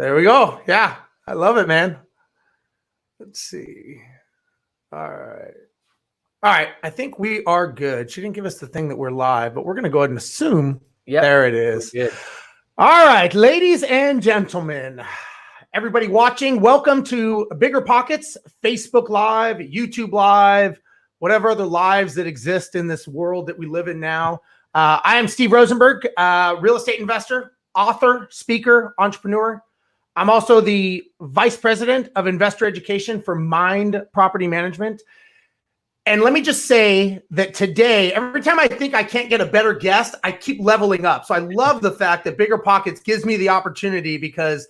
There we go. Yeah, I love it, man. Let's see. All right. All right. I think we are good. She didn't give us the thing that we're live, but we're going to go ahead and assume. Yep. There it is. Good. All right, ladies and gentlemen, everybody watching, welcome to Bigger Pockets, Facebook Live, YouTube Live, whatever other lives that exist in this world that we live in now. I am Steve Rozenberg, real estate investor, author, speaker, entrepreneur. I'm also the vice president of investor education for Mind Property Management. And let me just say that today, every time I think I can't get a better guest, I keep leveling up. So I love the fact that Bigger Pockets gives me the opportunity, because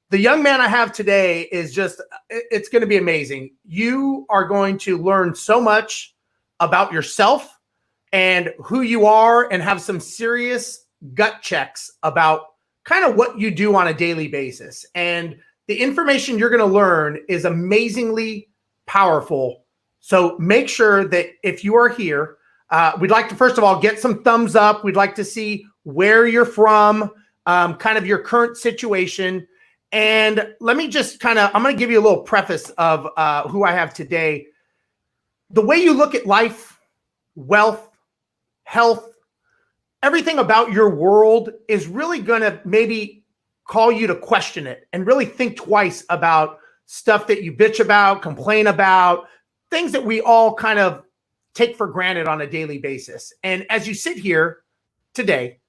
the young man I have today is just, it's going to be amazing. You are going to learn so much about yourself and who you are, and have some serious gut checks about kind of what you do on a daily basis. And the information you're going to learn is amazingly powerful. So make sure that if you are here, we'd like to, first of all, get some thumbs up. We'd like to see where you're from, kind of your current situation. And let me just I'm going to give you a little preface of who I have today. The way you look at life, wealth, health, everything about your world is really going to maybe call you to question it and really think twice about stuff that you bitch about, complain about, things that we all kind of take for granted on a daily basis. And as you sit here today,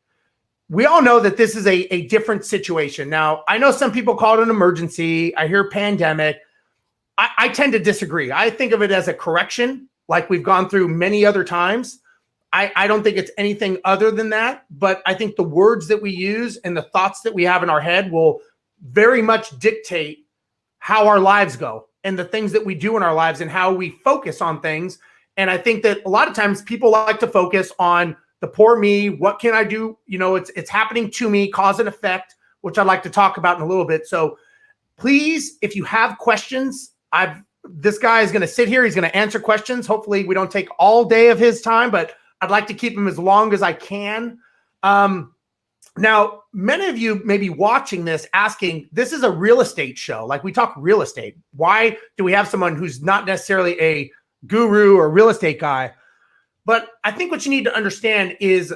we all know that this is a different situation. Now, I know some people call it an emergency. I hear pandemic. I tend to disagree. I think of it as a correction, like we've gone through many other times. I don't think it's anything other than that, but I think the words that we use and the thoughts that we have in our head will very much dictate how our lives go and the things that we do in our lives and how we focus on things. And I think that a lot of times people like to focus on the poor me. What can I do? You know, it's happening to me, cause and effect, which I'd like to talk about in a little bit. So please, if you have questions, this guy is going to sit here. He's going to answer questions. Hopefully we don't take all day of his time, but I'd like to keep him as long as I can. Now, many of you may be watching this asking, this is a real estate show. Like, we talk real estate. Why do we have someone who's not necessarily a guru or real estate guy? But I think what you need to understand is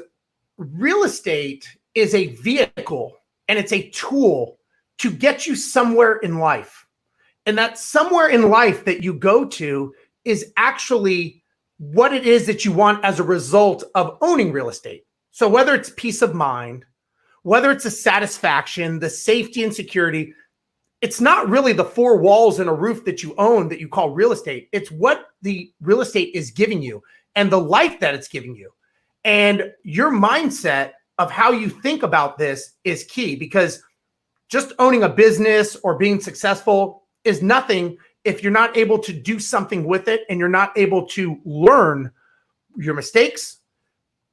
real estate is a vehicle and it's a tool to get you somewhere in life. And that somewhere in life that you go to is actually what it is that you want as a result of owning real estate. So whether it's peace of mind, whether it's a satisfaction, the safety and security, it's not really the four walls and a roof that you own that you call real estate. It's what the real estate is giving you and the life that it's giving you. And your mindset of how you think about this is key, because just owning a business or being successful is nothing if you're not able to do something with it and you're not able to learn your mistakes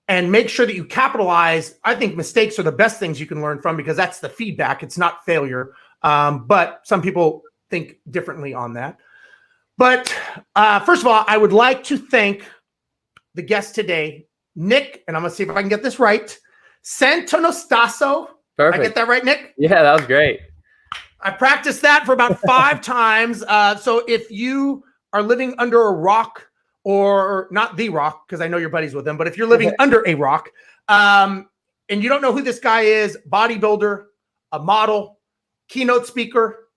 and make sure that you capitalize. I think mistakes are the best things you can learn from, because that's the feedback. It's not failure. But some people think differently on that. But first of all, I would like to thank the guest today, Nick, and I'm going to see if I can get this right. Santonastasso. Perfect. I get that right, Nick? Yeah, that was great. I practiced that for about 5 times. So if you are living under a rock, or not the rock, because I know you're buddies with them, but if you're living under a rock and you don't know who this guy is, bodybuilder, a model, keynote speaker,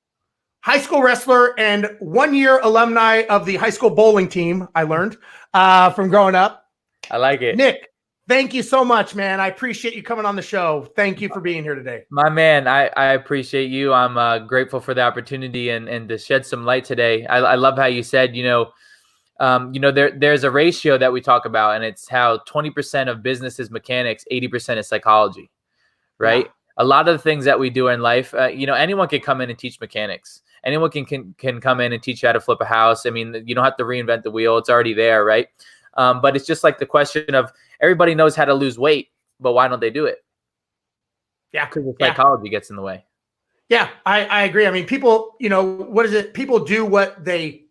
high school wrestler, and 1-year alumni of the high school bowling team, I learned from growing up. I like it. Nick, thank you so much, man. I appreciate you coming on the show. Thank you for being here today. My man, I appreciate you. I'm grateful for the opportunity and to shed some light today. I love how you said, there's a ratio that we talk about, and it's how 20% of business is mechanics, 80% is psychology, right? Yeah. A lot of the things that we do in life, anyone can come in and teach mechanics. Anyone can come in and teach you how to flip a house. I mean, you don't have to reinvent the wheel. It's already there, right? But it's just like the question of, everybody knows how to lose weight, but why don't they do it? Yeah. Because the psychology gets in the way. Yeah, I agree. I mean, people, what is it? People do what they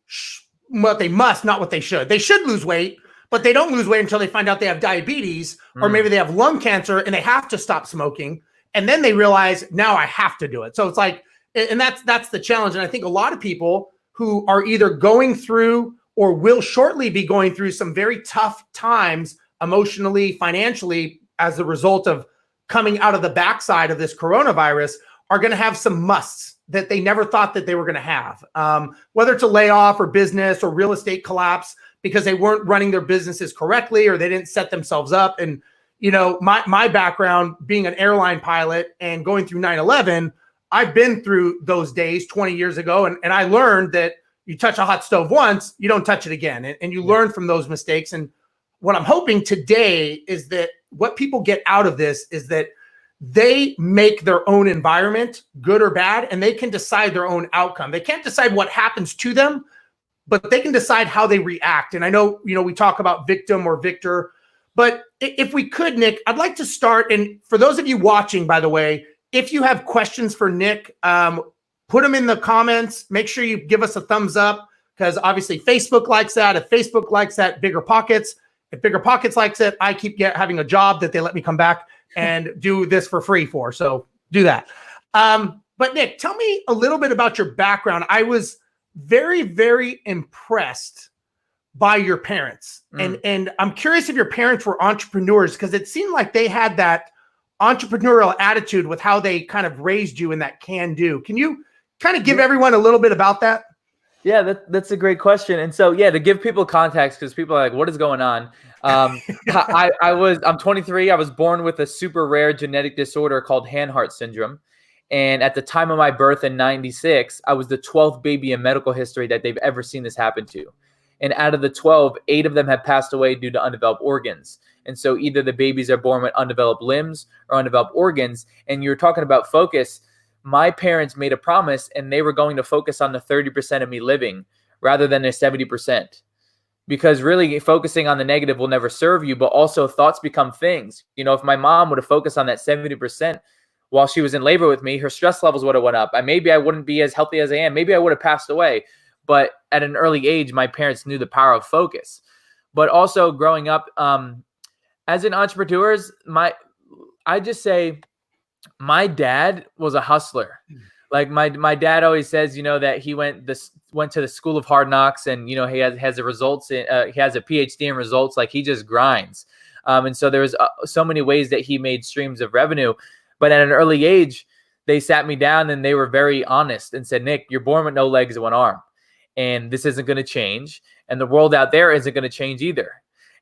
must, not what they should. They should lose weight, but they don't lose weight until they find out they have diabetes, or maybe they have lung cancer and they have to stop smoking. And then they realize, now I have to do it. So it's like, And that's the challenge. And I think a lot of people who are either going through or will shortly be going through some very tough times emotionally, financially, as a result of coming out of the backside of this coronavirus, are going to have some musts that they never thought that they were going to have, whether it's a layoff or business or real estate collapse because they weren't running their businesses correctly or they didn't set themselves up. And, you know, my background being an airline pilot and going through 9/11, I've been through those days 20 years ago. And I learned that you touch a hot stove once, you don't touch it again. And you learn from those mistakes. And what I'm hoping today is that what people get out of this is that they make their own environment, good or bad, and they can decide their own outcome. They can't decide what happens to them, but they can decide how they react. And I know, you know, we talk about victim or victor, but if we could, Nick, I'd like to start. And for those of you watching, by the way, if you have questions for Nick, put them in the comments. Make sure you give us a thumbs up because obviously Facebook likes that. If Facebook likes that, Bigger Pockets. If Bigger Pockets likes it, I keep having a job that they let me come back and do this for free for. So do that. But Nick, tell me a little bit about your background. I was very, very impressed by your parents. And I'm curious if your parents were entrepreneurs because it seemed like they had that entrepreneurial attitude with how they kind of raised you in that can do. Can you kind of give everyone a little bit about that? Yeah, that's a great question. And so, yeah, to give people context, because people are like, what is going on? I'm 23. I was born with a super rare genetic disorder called Hanhart Syndrome. And at the time of my birth in 96, I was the 12th baby in medical history that they've ever seen this happen to. And out of the 12, 8 of them have passed away due to undeveloped organs. And so either the babies are born with undeveloped limbs or undeveloped organs. And you're talking about focus. My parents made a promise and they were going to focus on the 30% of me living rather than the 70%. Because really focusing on the negative will never serve you, but also thoughts become things. You know, if my mom would have focused on that 70% while she was in labor with me, her stress levels would have went up. Maybe I wouldn't be as healthy as I am. Maybe I would have passed away. But at an early age, my parents knew the power of focus. But also growing up as an entrepreneur, I just say, my dad was a hustler. Like my dad always says, you know, that he went to the school of hard knocks, and you know he has the results. He has a PhD in results. Like he just grinds. And so there was so many ways that he made streams of revenue. But at an early age, they sat me down and they were very honest and said, Nick, you're born with no legs and one arm, and this isn't going to change, and the world out there isn't going to change either.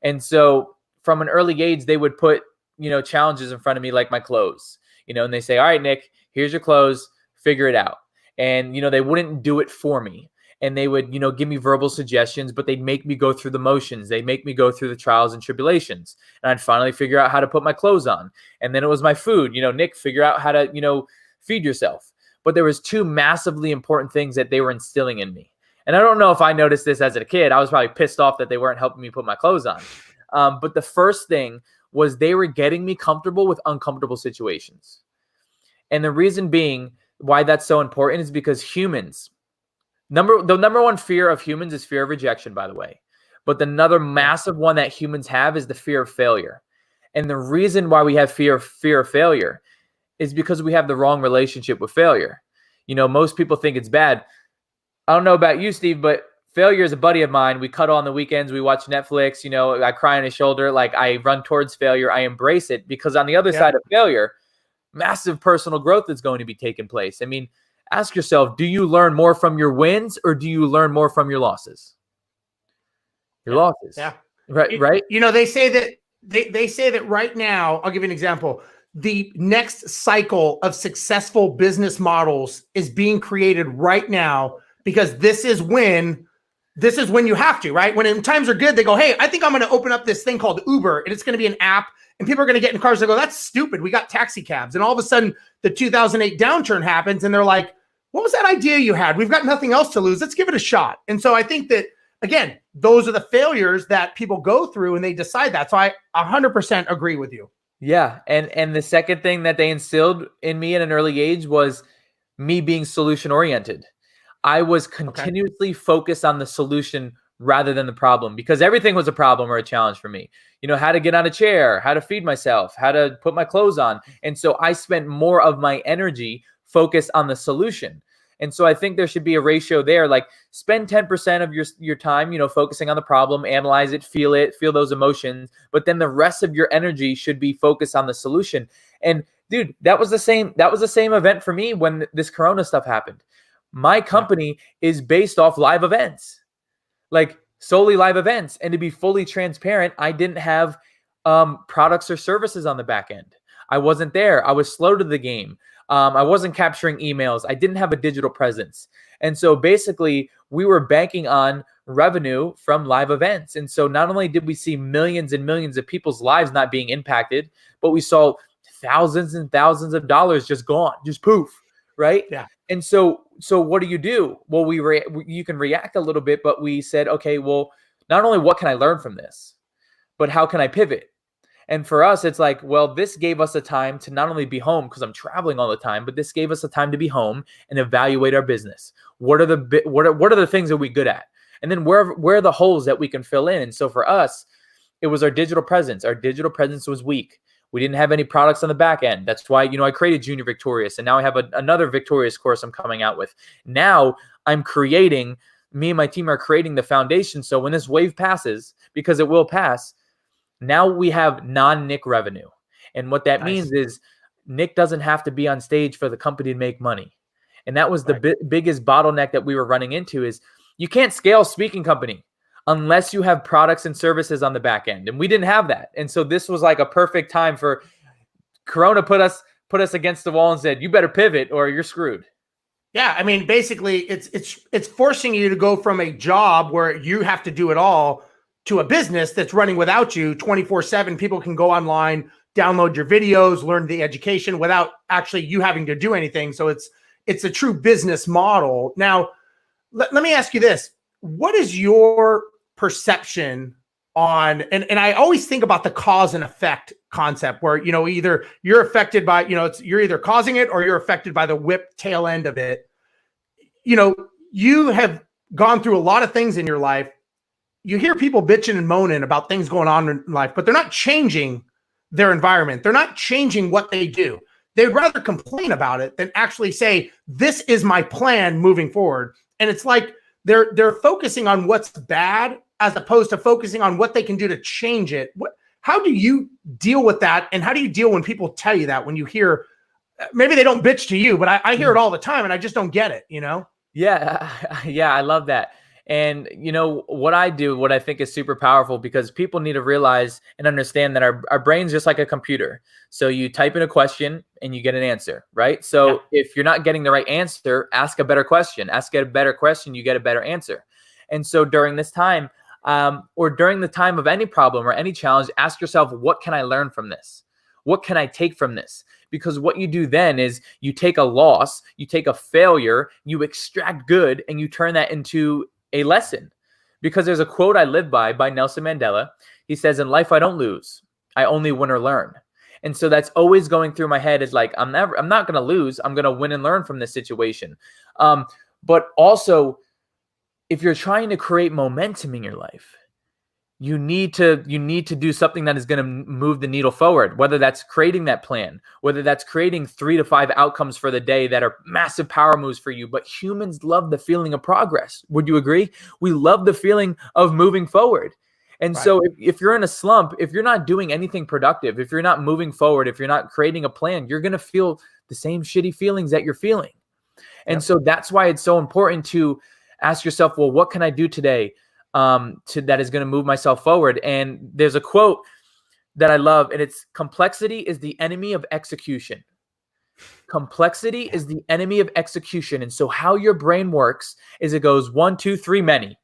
And so from an early age, they would put, you know, challenges in front of me like my clothes. You know, and they say, all right, Nick, here's your clothes, figure it out. And, you know, they wouldn't do it for me. And they would, you know, give me verbal suggestions, but they'd make me go through the motions. They make me go through the trials and tribulations. And I'd finally figure out how to put my clothes on. And then it was my food. You know, Nick, figure out how to, you know, feed yourself. But there was 2 massively important things that they were instilling in me. And I don't know if I noticed this as a kid. I was probably pissed off that they weren't helping me put my clothes on. But the first thing was they were getting me comfortable with uncomfortable situations. And the reason being why that's so important is because humans, the number one fear of humans is fear of rejection, by the way. But another massive one that humans have is the fear of failure. And the reason why we have fear of failure is because we have the wrong relationship with failure. You know, most people think it's bad. I don't know about you, Steve, but failure is a buddy of mine. We cuddle on the weekends. We watch Netflix. You know, I cry on his shoulder. Like I run towards failure. I embrace it because on the other side of failure, massive personal growth is going to be taking place. I mean, ask yourself, do you learn more from your wins or do you learn more from your losses? Your losses. Yeah. Right. You know, they say that right now, I'll give you an example. The next cycle of successful business models is being created right now because this is when you have to, right? When times are good, they go, hey, I think I'm going to open up this thing called Uber and it's going to be an app. And people are going to get in cars and go, that's stupid. We got taxi cabs. And all of a sudden, the 2008 downturn happens. And they're like, what was that idea you had? We've got nothing else to lose. Let's give it a shot. And so I think that, again, those are the failures that people go through and they decide that. So I 100% agree with you. Yeah. And the second thing that they instilled in me at an early age was me being solution oriented. I was continuously focused on the solution rather than the problem, because everything was a problem or a challenge for me. You know, how to get on a chair, how to feed myself, how to put my clothes on. And so I spent more of my energy focus on the solution. And so I think there should be a ratio there, like spend 10% of your time, focusing on the problem, analyze it, feel those emotions, but then the rest of your energy should be focused on the solution. And dude, that was the same event for me when this Corona stuff happened. My company is based off live events, like solely live events. And to be fully transparent, I didn't have products or services on the back end. I wasn't there. I was slow to the game. I wasn't capturing emails. I didn't have a digital presence. And so basically we were banking on revenue from live events. And so not only did we see millions and millions of people's lives not being impacted, but we saw thousands and thousands of dollars just gone, just poof, right? Yeah. And so what do? Well, you can react a little bit, but we said, okay, well, not only what can I learn from this, but how can I pivot? And for us, it's like, well, this gave us a time to not only be home because I'm traveling all the time, but this gave us a time to be home and evaluate our business. What are the things that we're good at? And then where are the holes that we can fill in? And so for us, it was our digital presence. Our digital presence was weak. We didn't have any products on the back end. That's why, I created Junior Victorious, and now I have another Victorious course I'm coming out with. Now me and my team are creating the foundation. So when this wave passes, because it will pass, now we have non-Nick revenue. And what that means is Nick doesn't have to be on stage for the company to make money. And that was the biggest bottleneck that we were running into is you can't scale a speaking company unless you have products and services on the back end. And we didn't have that. And so this was like a perfect time for Corona put us against the wall and said, you better pivot or you're screwed. Yeah. I mean, basically it's forcing you to go from a job where you have to do it all to a business that's running without you 24/7. People can go online, download your videos, learn the education without actually you having to do anything. So it's a true business model. Now, let me ask you this. What is your perception on, and I always think about the cause and effect concept where, either you're affected by, you're either causing it or you're affected by the whip tail end of it. You have gone through a lot of things in your life. You hear people bitching and moaning about things going on in life, but they're not changing their environment. They're not changing what they do. They'd rather complain about it than actually say, this is my plan moving forward. And it's like they're focusing on what's bad as opposed to focusing on what they can do to change it. How do you deal with that? And how do you deal when people tell you that, when you hear, maybe they don't bitch to you, but I hear it all the time and I just don't get it, Yeah. Yeah. I love that. And what I do, what I think is super powerful, because people need to realize and understand that our brain's just like a computer. So you type in a question and you get an answer, right? So if you're not getting the right answer, ask a better question. Ask a better question, you get a better answer. And so during this time, or during the time of any problem or any challenge, ask yourself, what can I learn from this? What can I take from this? Because what you do then is you take a loss, you take a failure, you extract good, and you turn that into a lesson. Because there's a quote I live by Nelson Mandela. He says, in life, I don't lose. I only win or learn. And so that's always going through my head is like, I'm not going to lose. I'm going to win and learn from this situation. But also, if you're trying to create momentum in your life, you need to do something that is going to move the needle forward, whether that's creating that plan, whether that's creating 3 to 5 outcomes for the day that are massive power moves for you. But humans love the feeling of progress. Would you agree? We love the feeling of moving forward. And so if you're in a slump, if you're not doing anything productive, if you're not moving forward, if you're not creating a plan, you're going to feel the same shitty feelings that you're feeling. And so that's why it's so important to ask yourself, well, what can I do today that is going to move myself forward? And there's a quote that I love, and it's, complexity is the enemy of execution. Complexity is the enemy of execution. And so how your brain works is it goes 1, 2, 3, many,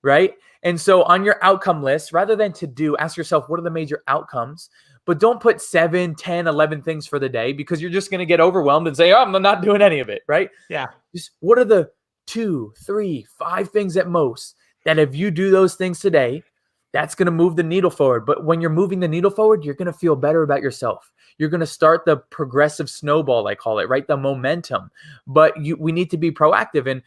right? And so on your outcome list, rather than to do, ask yourself, what are the major outcomes? But don't put 7, 10, 11 things for the day, because you're just going to get overwhelmed and say, oh, I'm not doing any of it, right? Yeah. Just what are the 2, 3, 5 things at most that if you do those things today, that's going to move the needle forward. But when you're moving the needle forward, you're going to feel better about yourself. You're going to start the progressive snowball, I call it, right? The momentum. But we need to be proactive. And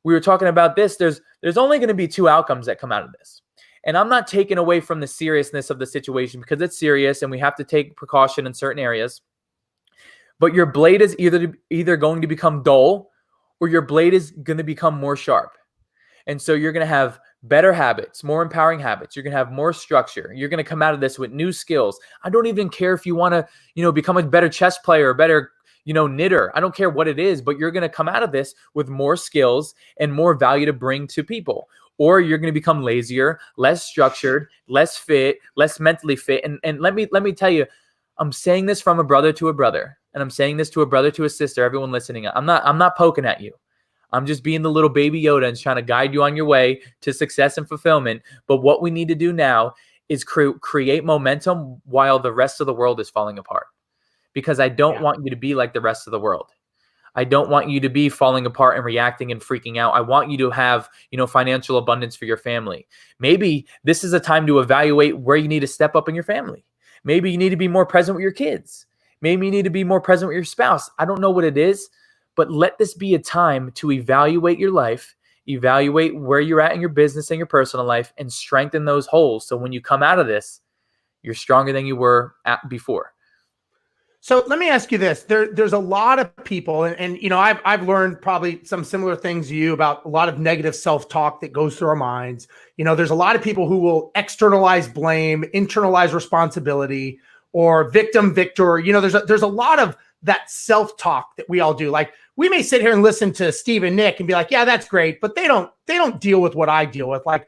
we were talking about this. There's only going to be 2 outcomes that come out of this. And I'm not taking away from the seriousness of the situation, because it's serious and we have to take precaution in certain areas. but your blade is either going to become dull or your blade is going to become more sharp. And so you're going to have better habits, more empowering habits. You're going to have more structure. You're going to come out of this with new skills. I don't even care if you want to, become a better chess player, a better, knitter. I don't care what it is, but you're going to come out of this with more skills and more value to bring to people. Or you're going to become lazier, less structured, less fit, less mentally fit. And let me tell you, I'm saying this from a brother to a brother, and I'm saying this to a brother to a sister, everyone listening. I'm not poking at you. I'm just being the little baby Yoda and trying to guide you on your way to success and fulfillment. But what we need to do now is create momentum while the rest of the world is falling apart. Because I don't want you to be like the rest of the world. I don't want you to be falling apart and reacting and freaking out. I want you to have, financial abundance for your family. Maybe this is a time to evaluate where you need to step up in your family. Maybe you need to be more present with your kids. Maybe you need to be more present with your spouse. I don't know what it is. But let this be a time to evaluate your life, evaluate where you're at in your business and your personal life, and strengthen those holes. So when you come out of this, you're stronger than you were before. So let me ask you this. There's a lot of people, and I've learned probably some similar things to you about a lot of negative self-talk that goes through our minds. There's a lot of people who will externalize blame, internalize responsibility, or victim, victor. There's a lot of that self-talk that we all do. Like, we may sit here and listen to Steve and Nick and be like, yeah, that's great, but they don't deal with what I deal with. Like,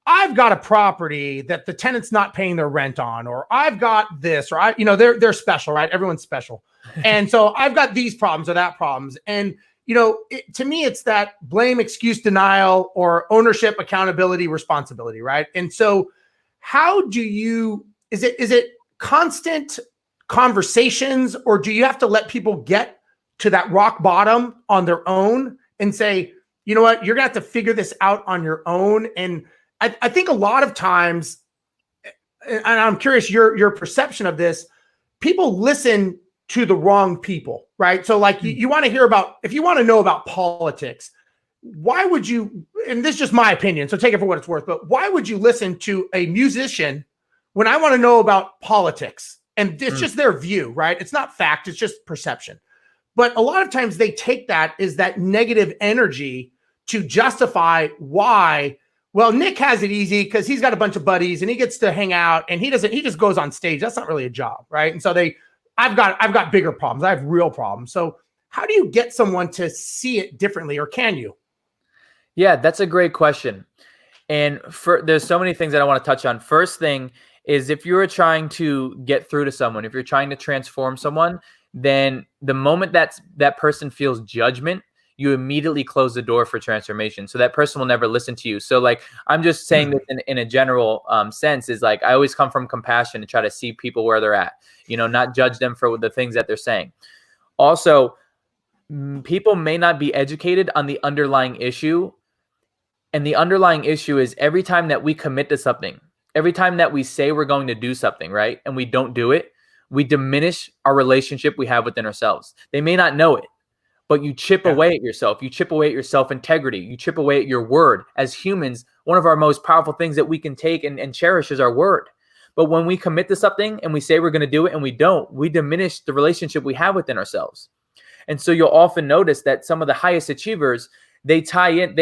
I've got a property that the tenant's not paying their rent on, or I've got this, or they're special, right? Everyone's special. And so I've got these problems or that problems. And, to me, it's that blame, excuse, denial, or ownership, accountability, responsibility, right? And so is it constant conversations, or do you have to let people get to that rock bottom on their own and say, you know what, you're gonna have to figure this out on your own? And I think a lot of times, and I'm curious your perception of this, people listen to the wrong people, right? So like you want to hear about, if you want to know about politics, why would you, and this is just my opinion, so take it for what it's worth, but why would you listen to a musician when I want to know about politics? And it's just their view, right? It's not fact, it's just perception. But a lot of times they take that as that negative energy to justify why, well, Nick has it easy because he's got a bunch of buddies and he gets to hang out and he just goes on stage. That's not really a job, right? And so I've got bigger problems. I have real problems. So how do you get someone to see it differently, or can you? Yeah, that's a great question. And there's so many things that I want to touch on. First thing is, if you're trying to get through to someone, if you're trying to transform someone, then the moment that person feels judgment, you immediately close the door for transformation. So that person will never listen to you. So like, I'm just saying this in a general sense, is like, I always come from compassion to try to see people where they're at, not judge them for the things that they're saying. Also, people may not be educated on the underlying issue. And the underlying issue is, every time that we commit to something, every time that we say we're going to do something, right, and we don't do it, we diminish our relationship we have within ourselves. They may not know it, but you chip away at yourself. You chip away at your self-integrity. You chip away at your word. As humans, one of our most powerful things that we can take and cherish is our word. But when we commit to something and we say we're going to do it and we don't, we diminish the relationship we have within ourselves. And so you'll often notice that some of the highest achievers, they tie in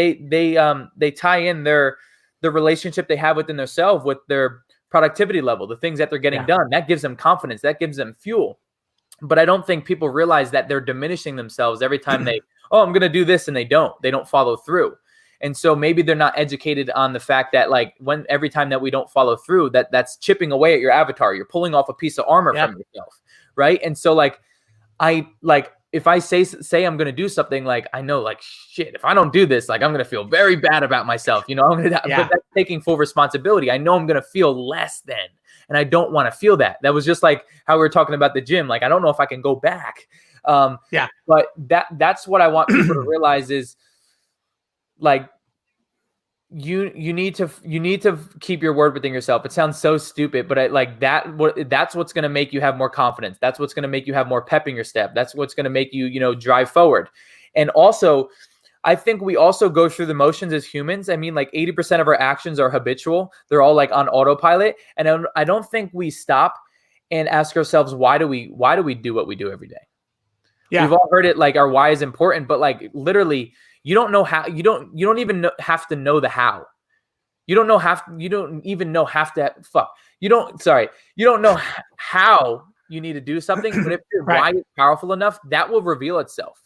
their relationship they have within themselves with their productivity level, the things that they're getting done. That gives them confidence. That gives them fuel. But I don't think people realize that they're diminishing themselves every time I'm going to do this, and they don't follow through. And so maybe they're not educated on the fact that, like, every time that we don't follow through, that's chipping away at your avatar. You're pulling off a piece of armor from yourself. Right. And so if I say I'm going to do something, like, I know, like, shit, if I don't do this, like, I'm going to feel very bad about myself. But that's taking full responsibility. I know I'm going to feel less than, and I don't want to feel that. That was just like how we were talking about the gym. Like, I don't know if I can go back. But that's what I want people to realize is, like, you need to keep your word within yourself. It sounds so stupid, but that's what's going to make you have more confidence. That's what's going to make you have more pep in your step. That's what's going to make you, drive forward. And also, I think we also go through the motions as humans. I mean, like, 80% of our actions are habitual. They're all like on autopilot. And I don't think we stop and ask ourselves, why do we do what we do every day? Yeah. We've all heard it, like our why is important, but like literally you don't know how, you don't even have to know the how. You don't even know you don't know how you need to do something, but if your Right. why is powerful enough, that will reveal itself.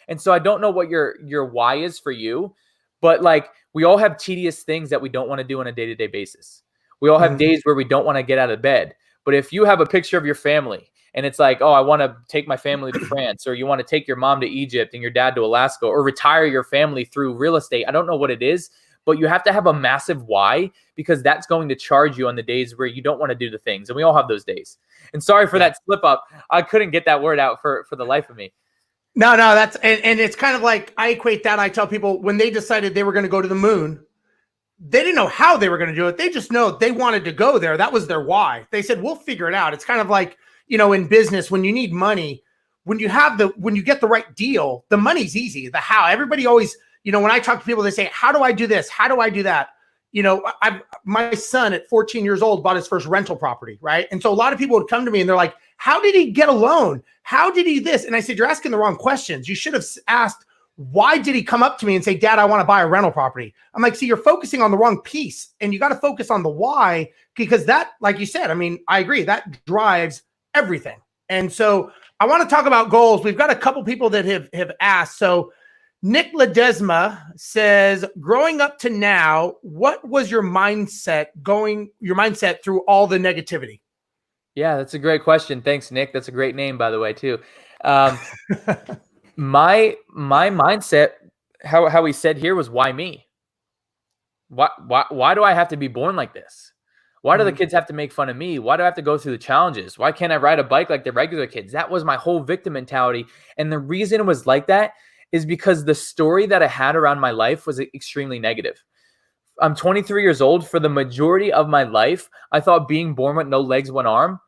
And so I don't know what your why is for you, but like we all have tedious things that we don't want to do on a day-to-day basis. We all have days where we don't want to get out of bed. But if you have a picture of your family and it's like, oh, I want to take my family to France, or you want to take your mom to Egypt and your dad to Alaska, or retire your family through real estate, I don't know what it is, but you have to have a massive why, because that's going to charge you on the days where you don't want to do the things. And we all have those days. And sorry for that slip up. I couldn't get that word out for the life of me. No, that's, and it's kind of like, I equate that. I tell people when they decided they were going to go to the moon, they didn't know how they were going to do it. They just know they wanted to go there. That was their why. They said, we'll figure it out. It's kind of like, in business, when you need money, when you get the right deal, the money's easy. The how, everybody always, when I talk to people, they say, how do I do this? How do I do that? My son at 14 years old bought his first rental property. Right. And so a lot of people would come to me and they're like, how did he get a loan? How did he this? And I said, you're asking the wrong questions. You should have asked, why did he come up to me and say, Dad, I want to buy a rental property? I'm like, see, you're focusing on the wrong piece, and you got to focus on the why, because that, like you said, I agree, that drives everything. And so I want to talk about goals. We've got a couple people that have asked. So Nick Ledesma says, growing up to now, what was your mindset through all the negativity? Yeah, that's a great question. Thanks, Nick. That's a great name, by the way, too. My mindset, how he said here, was, why me? Why do I have to be born like this? Why do the kids have to make fun of me? Why do I have to go through the challenges? Why can't I ride a bike like the regular kids? That was my whole victim mentality. And the reason it was like that is because the story that I had around my life was extremely negative. I'm 23 years old. For the majority of my life, I thought being born with no legs, one arm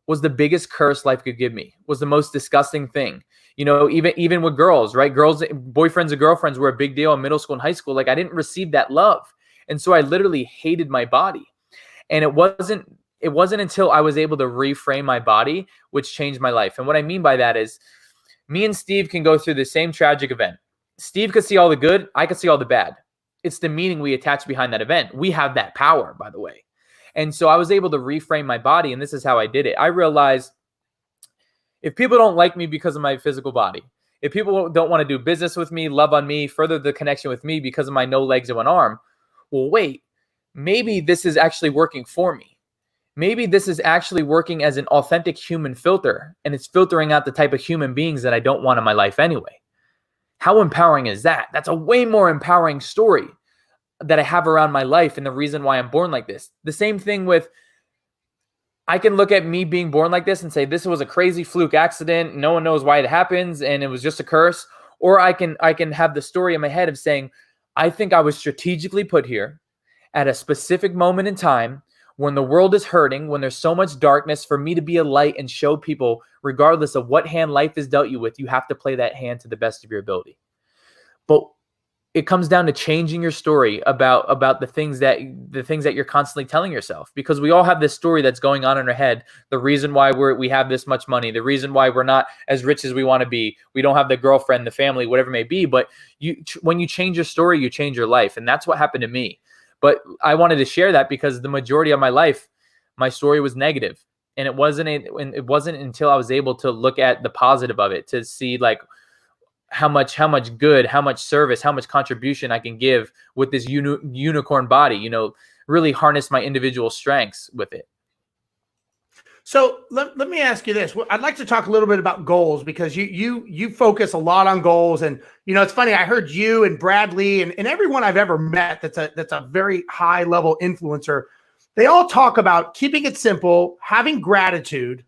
was the biggest curse life could give me, was the most disgusting thing. Even with girls, right? Girls, boyfriends and girlfriends were a big deal in middle school and high school. Like, I didn't receive that love. And so I literally hated my body. And it wasn't until I was able to reframe my body, which changed my life. And what I mean by that is, me and Steve can go through the same tragic event. Steve could see all the good. I could see all the bad. It's the meaning we attach behind that event. We have that power, by the way. And so I was able to reframe my body, and this is how I did it. I realized, if people don't like me because of my physical body, if people don't want to do business with me, love on me, further the connection with me because of my no legs and one arm, well, wait, maybe this is actually working for me. Maybe this is actually working as an authentic human filter, and it's filtering out the type of human beings that I don't want in my life anyway. How empowering is that? That's a way more empowering story that I have around my life, and the reason why I'm born like this. The same thing with, I can look at me being born like this and say, this was a crazy fluke accident. No one knows why it happens, and it was just a curse. Or I can have the story in my head of saying, I think I was strategically put here at a specific moment in time when the world is hurting, when there's so much darkness, for me to be a light and show people, regardless of what hand life has dealt you with, you have to play that hand to the best of your ability. But it comes down to changing your story about the things that you're constantly telling yourself, because we all have this story that's going on in our head. The reason why we have this much money, the reason why we're not as rich as we want to be, we don't have the girlfriend, the family, whatever it may be. But when you change your story, you change your life. And that's what happened to me. But I wanted to share that because the majority of my life, my story was negative. And it wasn't until I was able to look at the positive of it, to see like how much good, how much service, how much contribution I can give with this unicorn body, really harness my individual strengths with it. So let me ask you this. I'd like to talk a little bit about goals, because you focus a lot on goals. And, it's funny. I heard you and Bradley and everyone I've ever met that's a very high level influencer. They all talk about keeping it simple, having gratitude,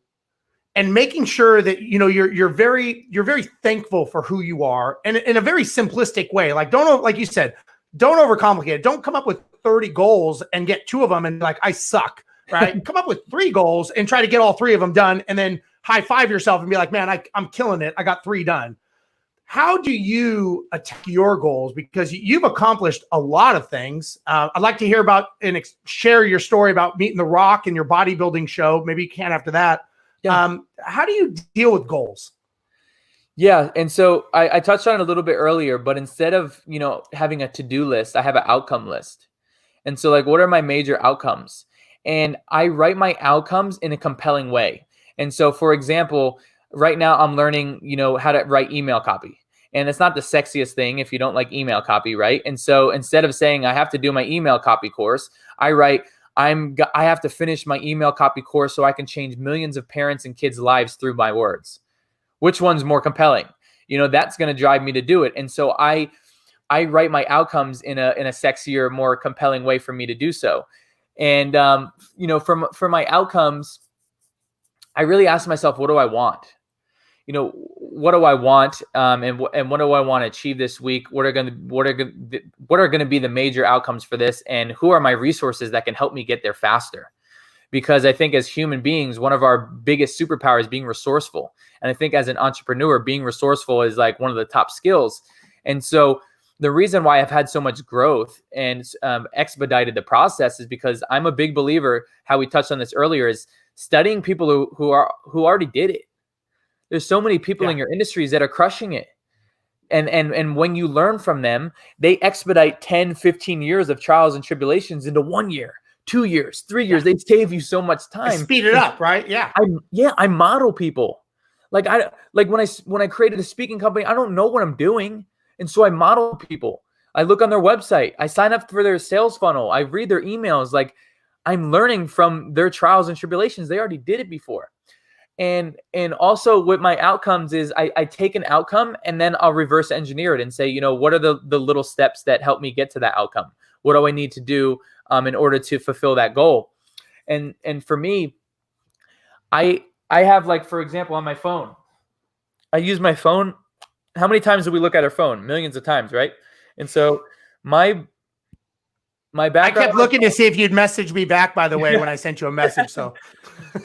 and making sure that, you're very thankful for who you are, and in a very simplistic way. Like, like you said, don't overcomplicate it. Don't come up with 30 goals and get 2 of them and like, I suck. Right? Come up with 3 goals and try to get all 3 of them done, and then high five yourself and be like, man, I'm killing it. I got 3 done. How do you attack your goals? Because you've accomplished a lot of things. I'd like to hear about and share your story about meeting The Rock and your bodybuilding show. Maybe you can after that. Yeah. How do you deal with goals? Yeah. And so I touched on it a little bit earlier, but instead of, having a to-do list, I have an outcome list. And so like, what are my major outcomes? And I write my outcomes in a compelling way. And so, for example, right now I'm learning, how to write email copy. And it's not the sexiest thing if you don't like email copy, right? And so instead of saying I have to do my email copy course, I write, I have to finish my email copy course so I can change millions of parents and kids' lives through my words. Which one's more compelling? That's going to drive me to do it. And so I write my outcomes in a sexier, more compelling way for me to do so. And for my outcomes, I really ask myself, what do I want? What do I want? And what do I want to achieve this week? What are going to be the major outcomes for this? And who are my resources that can help me get there faster? Because I think as human beings, one of our biggest superpowers is being resourceful. And I think as an entrepreneur, being resourceful is like one of the top skills. And so the reason why I've had so much growth and expedited the process is because I'm a big believer, how we touched on this earlier, is studying people who already did it. There's so many people in your industries that are crushing it. And when you learn from them, they expedite 10, 15 years of trials and tribulations into 1 year. 2 years, 3 years, they save you so much time. Speed it up, right? Yeah. I model people. Like when I created a speaking company, I don't know what I'm doing. And so I model people. I look on their website. I sign up for their sales funnel. I read their emails. Like I'm learning from their trials and tribulations. They already did it before. And also with my outcomes is I take an outcome and then I'll reverse engineer it and say, what are the little steps that help me get to that outcome? What do I need to do in order to fulfill that goal? And for me, I have, like, for example, on my phone, I use my phone. How many times do we look at our phone? Millions of times, right? And so my background. I kept looking to see if you'd message me back, by the way, when I sent you a message. So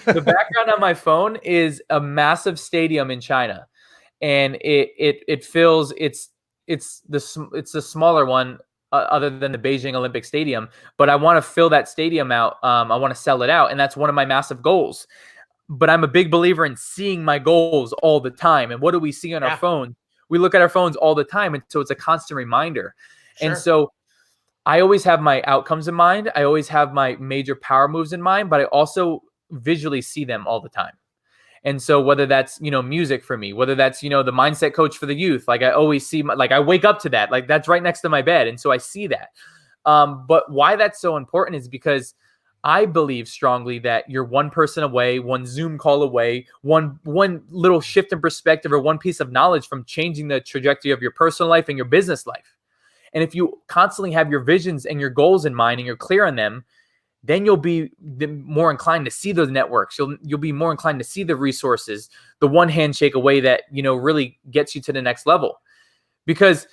the background on my phone is a massive stadium in China, and it fills it's the smaller one other than the Beijing Olympic Stadium, but I want to fill that stadium out. I want to sell it out, and that's one of my massive goals. But I'm a big believer in seeing my goals all the time. And what do we see on our phone? We look at our phones all the time, and so it's a constant reminder. Sure. And so I always have my outcomes in mind. I always have my major power moves in mind, but I also visually see them all the time. And so whether that's, music for me, whether that's, the mindset coach for the youth, like I always see, I wake up to that, like that's right next to my bed. And so I see that. But why that's so important is because I believe strongly that you're one person away, one Zoom call away, one little shift in perspective or one piece of knowledge from changing the trajectory of your personal life and your business life. And if you constantly have your visions and your goals in mind and you're clear on them, then you'll be more inclined to see those networks. You'll be more inclined to see the resources, the one handshake away that, really gets you to the next level. Because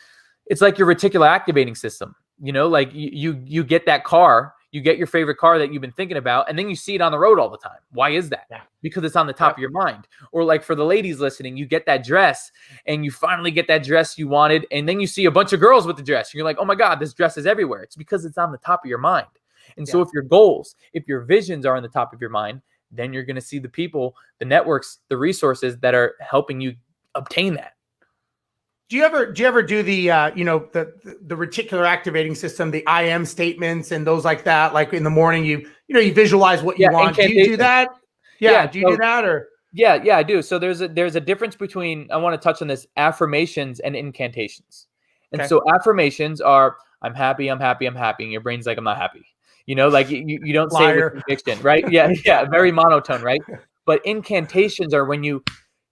it's like your reticular activating system, like you get that car, you get your favorite car that you've been thinking about, and then you see it on the road all the time. Why is that? Yeah. Because it's on the top of your mind. Or like for the ladies listening, you get that dress and you finally get that dress you wanted, and then you see a bunch of girls with the dress. And you're like, oh my God, this dress is everywhere. It's because it's on the top of your mind. And so if your goals, if your visions are on the top of your mind, then you're going to see the people, the networks, the resources that are helping you obtain that. Do you ever do the the reticular activating system, the I am statements and those like that? Like in the morning, you visualize what you want. Do you do that? Yeah. Do you do that or? Yeah, I do. So there's a difference between, I want to touch on this, affirmations and incantations. And so affirmations are, I'm happy, I'm happy, I'm happy. And your brain's like, I'm not happy. Like you don't say it with conviction, right? Yeah, very monotone, right? But incantations are when you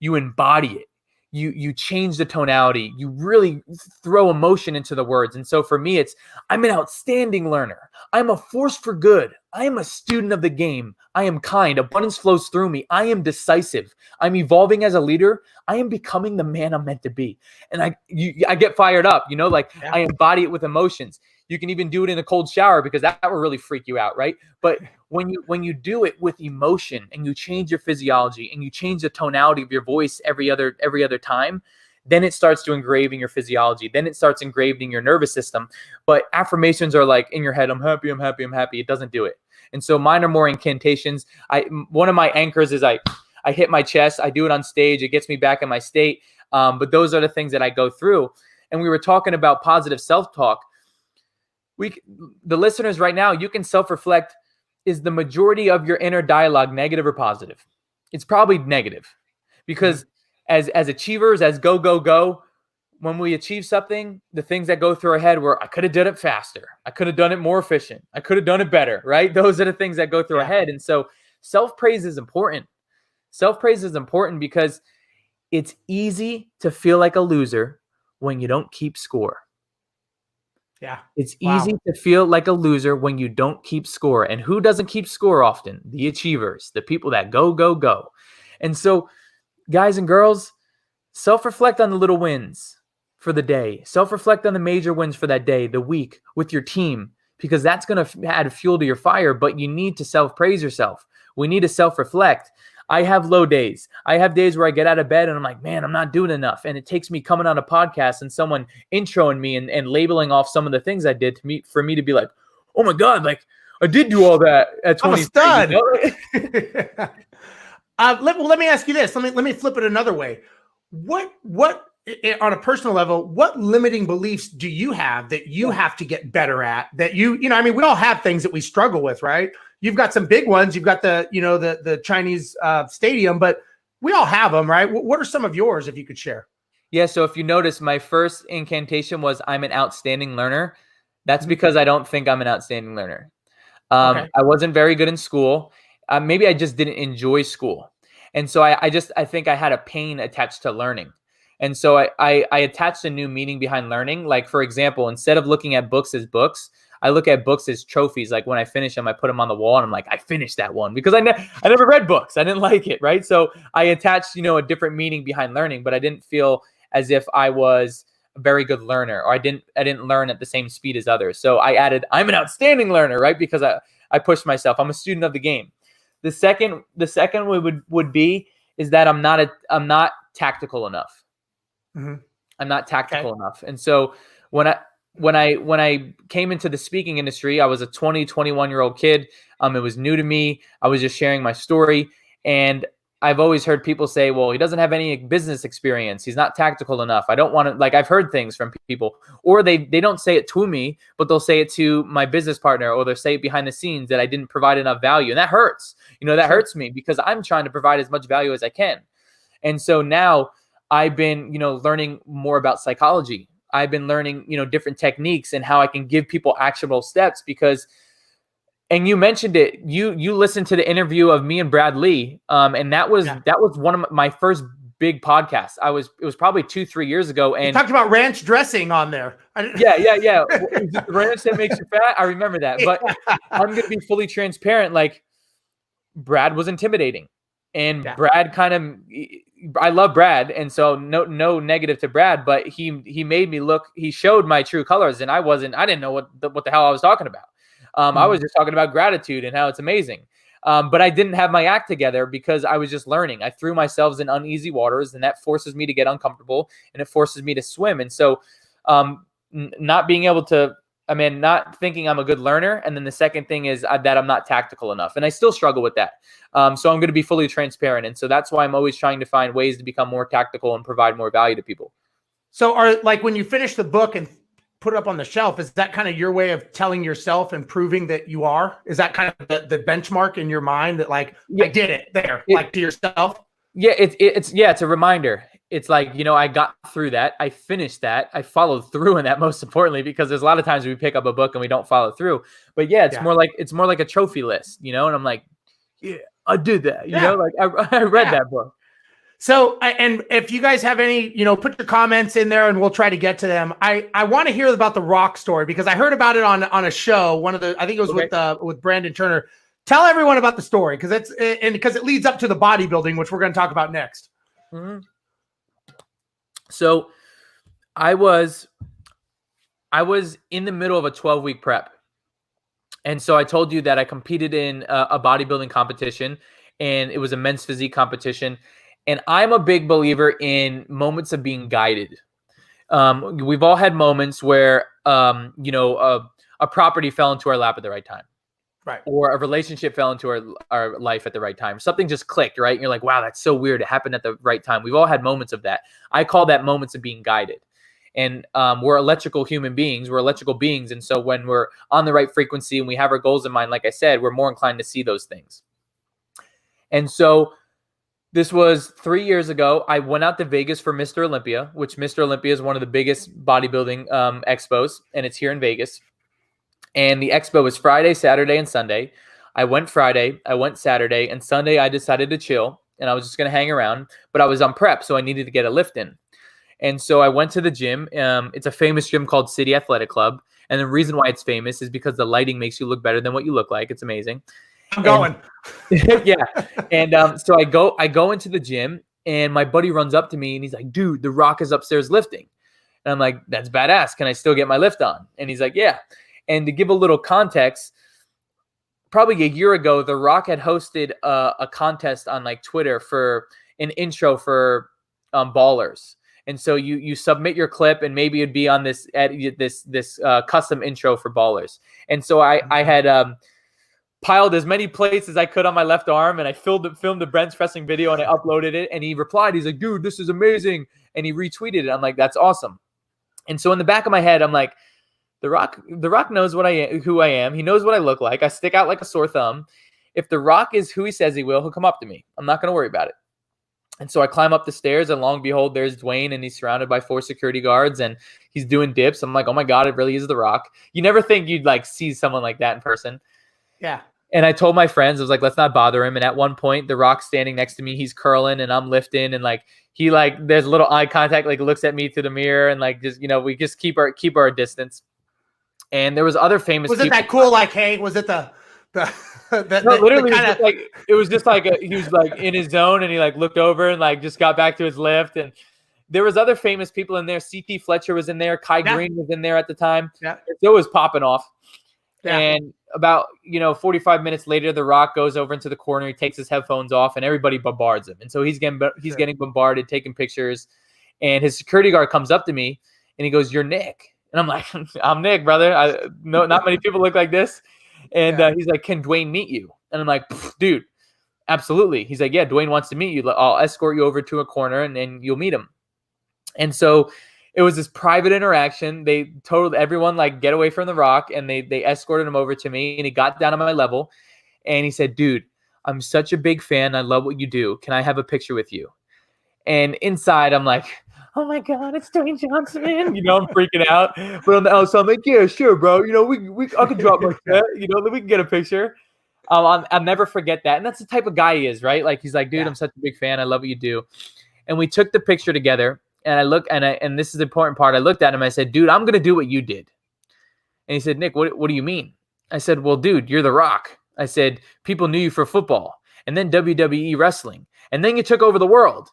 embody it. You change the tonality. You really throw emotion into the words. And so for me, it's, I'm an outstanding learner. I'm a force for good. I am a student of the game. I am kind. Abundance flows through me. I am decisive. I'm evolving as a leader. I am becoming the man I'm meant to be. And I get fired up, I embody it with emotions. You can even do it in a cold shower because that will really freak you out, right? But when you do it with emotion and you change your physiology and you change the tonality of your voice every other time, then it starts to engrave in your physiology. Then it starts engraving your nervous system. But affirmations are like in your head, I'm happy, I'm happy, I'm happy. It doesn't do it. And so mine are more incantations. One of my anchors is I hit my chest. I do it on stage. It gets me back in my state. But those are the things that I go through. And we were talking about positive self-talk. The listeners right now, you can self-reflect. Is the majority of your inner dialogue negative or positive? It's probably negative, because as achievers, as go, when we achieve something, the things that go through our head were, I could have done it faster. I could have done it more efficient. I could have done it better, right? Those are the things that go through our head. And so self-praise is important. Self-praise is important because it's easy to feel like a loser when you don't keep score. Yeah. It's easy to feel like a loser when you don't keep score. And who doesn't keep score often? The achievers, the people that go. And so, guys and girls, self-reflect on the little wins for the day. Self-reflect on the major wins for that day, the week, with your team, because that's going to add fuel to your fire. But you need to self-praise yourself. We need to self-reflect. I have low days. I have days where I get out of bed and I'm like, man, I'm not doing enough. And it takes me coming on a podcast and someone introing me and labeling off some of the things I did for me to be like, oh my God, like I did do all that at 20. I'm a stud. You know? Let me ask you this. Let me flip it another way. What on a personal level, what limiting beliefs do you have that you have to get better at, that I mean, we all have things that we struggle with, right? You've got some big ones. You've got the Chinese stadium, but we all have them, right? What are some of yours, if you could share? Yeah. So if you notice, my first incantation was I'm an outstanding learner. That's because I don't think I'm an outstanding learner. I wasn't very good in school. Maybe I just didn't enjoy school. And so I think I had a pain attached to learning. And so I attached a new meaning behind learning. Like, for example, instead of looking at books as books, I look at books as trophies. Like when I finish them, I put them on the wall and I'm like, I finished that one, because I never read books. I didn't like it. Right. So I attached, a different meaning behind learning, but I didn't feel as if I was a very good learner, or I didn't learn at the same speed as others. So I added, I'm an outstanding learner, right? Because I pushed myself. I'm a student of the game. The second would be is that I'm not tactical enough. Mm-hmm. I'm not tactical enough. And so when I came into the speaking industry, I was a 21-year-old kid. It was new to me. I was just sharing my story. And I've always heard people say, well, he doesn't have any business experience. He's not tactical enough. I don't want to, like, I've heard things from people, or they don't say it to me, but they'll say it to my business partner, or they'll say it behind the scenes that I didn't provide enough value. And that hurts, that hurts me, because I'm trying to provide as much value as I can. And so now I've been, learning more about psychology. I've been learning, different techniques and how I can give people actionable steps, because, and you mentioned it, you listened to the interview of me and Brad Lee. And that was one of my first big podcasts. It was probably 2-3 years ago. And you talked about ranch dressing on there. Yeah. Is it the ranch that makes you fat? I remember that, but I'm going to be fully transparent. Like, Brad was intimidating, and Brad I love Brad. And so no negative to Brad, but he made me look, he showed my true colors, and I didn't know what the hell I was talking about. I was just talking about gratitude and how it's amazing. But I didn't have my act together because I was just learning. I threw myself in uneasy waters, and that forces me to get uncomfortable, and it forces me to swim. And so not being able to, not thinking I'm a good learner. And then the second thing is that I'm not tactical enough. And I still struggle with that. So I'm going to be fully transparent. And so that's why I'm always trying to find ways to become more tactical and provide more value to people. So when you finish the book and put it up on the shelf, is that kind of your way of telling yourself and proving that you are? Is that kind of the benchmark in your mind that I did it there, to yourself? Yeah, it's a reminder. It's like, I got through that. I finished that. I followed through in that, most importantly, because there's a lot of times we pick up a book and we don't follow through. But more like a trophy list, and I'm like, yeah, I did that. I read that book. So, and if you guys have any, put your comments in there and we'll try to get to them. I want to hear about the rock story, because I heard about it on a show. I think it was with Brandon Turner. Tell everyone about the story, because it leads up to the bodybuilding, which we're going to talk about next. Mm-hmm. So I was in the middle of a 12-week prep. And so I told you that I competed in a bodybuilding competition, and it was a men's physique competition. And I'm a big believer in moments of being guided. We've all had moments where, a property fell into our lap at the right time. Right. or a relationship fell into our life at the right time. Something just clicked, right? And you're like, wow, that's so weird. It happened at the right time. We've all had moments of that. I call that moments of being guided. And we're electrical human beings. We're electrical beings. And so when we're on the right frequency and we have our goals in mind, like I said, we're more inclined to see those things. And so this was 3 years ago. I went out to Vegas for Mr. Olympia, which Mr. Olympia is one of the biggest bodybuilding expos, and it's here in Vegas. And the expo was Friday, Saturday, and Sunday. I went Friday, I went Saturday, and Sunday I decided to chill, and I was just going to hang around, but I was on prep, so I needed to get a lift in. And so I went to the gym. It's a famous gym called City Athletic Club, and the reason why it's famous is because the lighting makes you look better than what you look like. It's amazing. I'm going. Yeah. And so I go into the gym, and my buddy runs up to me, and he's like, dude, The Rock is upstairs lifting. And I'm like, that's badass. Can I still get my lift on? And he's like, yeah. And to give a little context, probably a year ago, The Rock had hosted a contest on like Twitter for an intro for Ballers. And so you submit your clip, and maybe it'd be on this custom intro for Ballers. And so I had piled as many plates as I could on my left arm, and I filmed the bench pressing video, and I uploaded it. And he replied, he's like, dude, this is amazing. And he retweeted it. I'm like, that's awesome. And so in the back of my head, I'm like, The Rock knows who I am. He knows what I look like. I stick out like a sore thumb. If The Rock is who he says he will, he'll come up to me. I'm not going to worry about it. And so I climb up the stairs, and long and behold, there's Dwayne, and he's surrounded by 4 security guards, and he's doing dips. I'm like, oh my God, it really is The Rock. You never think you'd like see someone like that in person. Yeah. And I told my friends, I was like, let's not bother him. And at one point, The Rock's standing next to me. He's curling, and I'm lifting, and like he like there's a little eye contact, like looks at me through the mirror, and like just we just keep our distance. And there was other famous. Was it that cool? Like, hey, was it the literally it was just like he was like in his zone, and he like looked over and like just got back to his lift. And there was other famous people in there. CT Fletcher was in there. Kai Green was in there at the time. Yeah, it was popping off. Yeah. And about 45 minutes later, The Rock goes over into the corner. He takes his headphones off, and everybody bombards him. And so he's getting bombarded, taking pictures. And his security guard comes up to me, and he goes, "You're Nick." And I'm like, "I'm Nick, brother. No, not many people look like this." And he's like, "Can Dwayne meet you?" And I'm like, "Dude, absolutely." He's like, "Yeah, Dwayne wants to meet you. I'll escort you over to a corner, and then you'll meet him." And so it was this private interaction. They told everyone, like, get away from The Rock, and they escorted him over to me, and he got down on my level, and he said, "Dude, I'm such a big fan. I love what you do. Can I have a picture with you?" And inside, I'm like, oh my God, it's Dwayne Johnson. I'm freaking out. But on the outside, I'm like, yeah, sure, bro. I can drop my set. We can get a picture. I'll never forget that. And that's the type of guy he is, right? Like, he's like, dude, I'm such a big fan. I love what you do. And we took the picture together. And I look, and this is the important part. I looked at him. I said, dude, I'm going to do what you did. And he said, Nick, what do you mean? I said, well, dude, you're The Rock. I said, people knew you for football, and then WWE wrestling, and then you took over the world.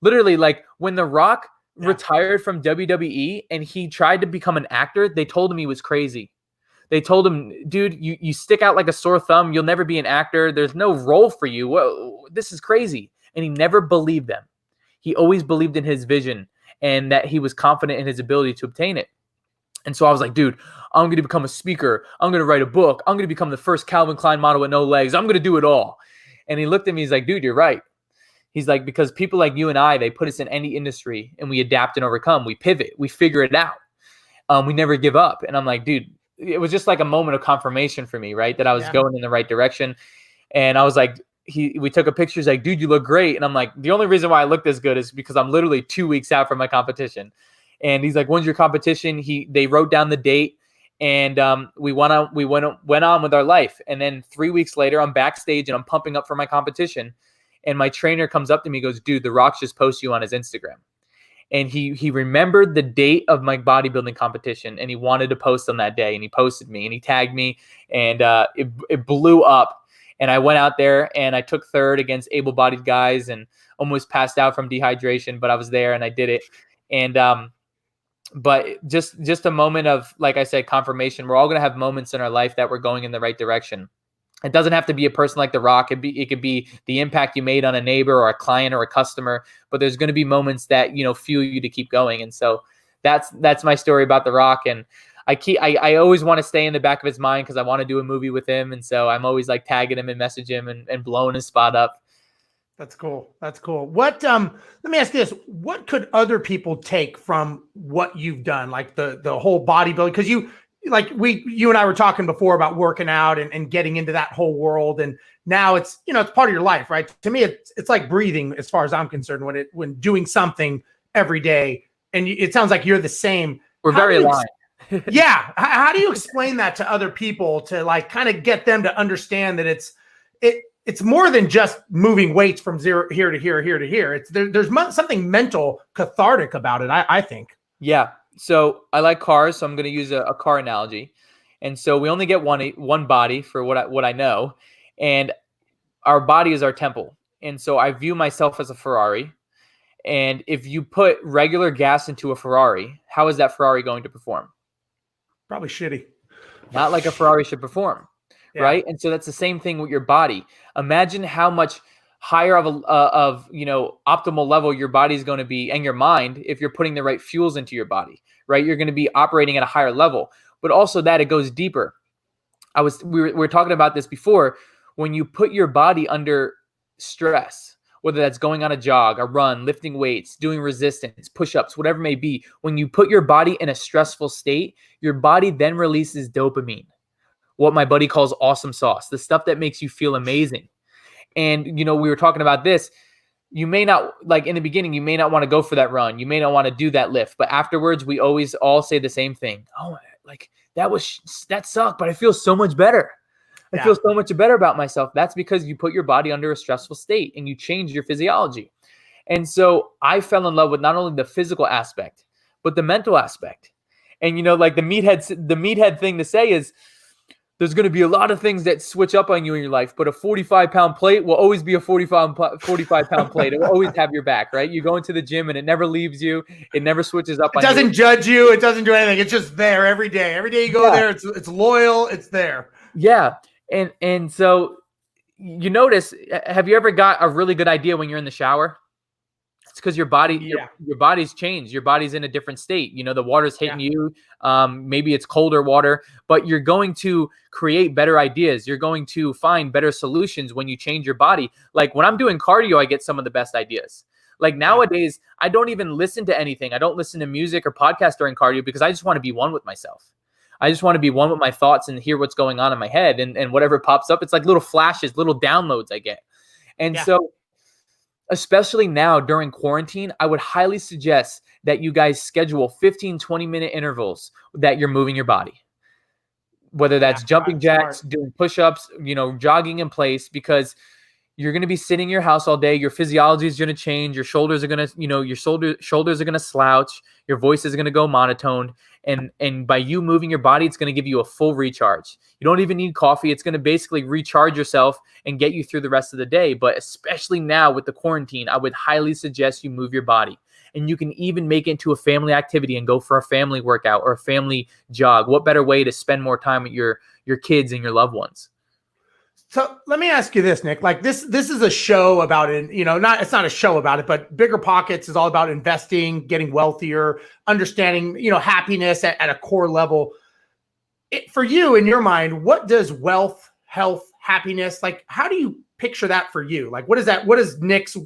Literally, like when The Rock retired from WWE and he tried to become an actor, they told him he was crazy. They told him, dude, you stick out like a sore thumb. You'll never be an actor. There's no role for you. Whoa, this is crazy. And he never believed them. He always believed in his vision and that he was confident in his ability to obtain it. And so I was like, dude, I'm going to become a speaker. I'm going to write a book. I'm going to become the first Calvin Klein model with no legs. I'm going to do it all. And he looked at me. He's like, dude, you're right. He's like, because people like you and I, they put us in any industry and we adapt and overcome. We pivot. We figure it out. We never give up. And I'm like, dude, it was just like a moment of confirmation for me, right? That I was going in the right direction. And I was like, we took a picture. He's like, dude, you look great. And I'm like, the only reason why I look this good is because I'm literally 2 weeks out from my competition. And he's like, when's your competition? They wrote down the date, and we went on with our life. And then 3 weeks later, I'm backstage and I'm pumping up for my competition. And my trainer comes up to me and goes, dude, The Rock just posted you on his Instagram. And he remembered the date of my bodybuilding competition, and he wanted to post on that day. And he posted me and he tagged me, and it blew up. And I went out there and I took third against able-bodied guys and almost passed out from dehydration, but I was there and I did it. And but just a moment of, like I said, confirmation. We're all going to have moments in our life that we're going in the right direction. It doesn't have to be a person like The Rock. It could be the impact you made on a neighbor or a client or a customer, but there's going to be moments that, fuel you to keep going. And so that's my story about The Rock. And I always want to stay in the back of his mind because I want to do a movie with him. And so I'm always like tagging him and message him and blowing his spot up. That's cool. That's cool. What, let me ask you this. What could other people take from what you've done? Like the whole bodybuilding, because you and I were talking before about working out and getting into that whole world. And now it's, it's part of your life, right? To me, it's like breathing as far as I'm concerned when doing something every day. And it sounds like you're the same. We're very aligned. Yeah. How do you explain that to other people to like kind of get them to understand that it's more than just moving weights from zero here to here, here to here. There's something mental cathartic about it, I think. Yeah. So I like cars, so I'm going to use a car analogy. And so we only get one body for what I know, and our body is our temple. And so I view myself as a Ferrari. And if you put regular gas into a Ferrari, how is that Ferrari going to perform? Probably shitty. Not like a Ferrari should perform. Yeah. Right. And so that's the same thing with your body. Imagine how much higher of optimal level your body is going to be, and your mind, if you're putting the right fuels into your body, right? You're going to be operating at a higher level, but also that it goes deeper. We were talking about this before. When you put your body under stress, whether that's going on a jog, a run, lifting weights, doing resistance, push-ups, whatever it may be, when you put your body in a stressful state, your body then releases dopamine, what my buddy calls awesome sauce, the stuff that makes you feel amazing. And, we were talking about this. You may not, like in the beginning, you may not want to go for that run. You may not want to do that lift. But afterwards, we always all say the same thing. Oh, like that sucked, but I feel so much better. I feel so much better about myself. That's because you put your body under a stressful state and you change your physiology. And so I fell in love with not only the physical aspect, but the mental aspect. And, like the meathead thing to say is, there's going to be a lot of things that switch up on you in your life, but a 45-pound plate will always be a 45-pound plate. It will always have your back, right? You go into the gym and it never leaves you. It never switches up on you. It doesn't judge you. It doesn't do anything. It's just there every day. Every day you go there, it's loyal. It's there. Yeah. And so you notice, have you ever got a really good idea when you're in the shower? It's because your body's changed. Your body's in a different state. The water's hitting you. Maybe it's colder water, but you're going to create better ideas. You're going to find better solutions when you change your body. Like when I'm doing cardio, I get some of the best ideas. Like nowadays, I don't even listen to anything. I don't listen to music or podcasts during cardio because I just want to be one with myself. I just want to be one with my thoughts and hear what's going on in my head, and whatever pops up. It's like little flashes, little downloads I get. And so especially now during quarantine, I would highly suggest that you guys schedule 15, 20-minute intervals that you're moving your body. Whether that's jumping jacks, doing push-ups, jogging in place, because you're going to be sitting in your house all day. Your physiology is going to change. Your shoulders are going to, shoulders are going to slouch. Your voice is going to go monotone. And by you moving your body, it's going to give you a full recharge. You don't even need coffee. It's going to basically recharge yourself and get you through the rest of the day. But especially now with the quarantine, I would highly suggest you move your body. And you can even make it into a family activity and go for a family workout or a family jog. What better way to spend more time with your kids and your loved ones? So let me ask you this, Nick. Like this is a show about it. It's not a show about it, but Bigger Pockets is all about investing, getting wealthier, understanding, happiness at a core level. For you, in your mind, what does wealth, health, happiness, like, how do you picture that for you? Like, what is that? What does Nick's,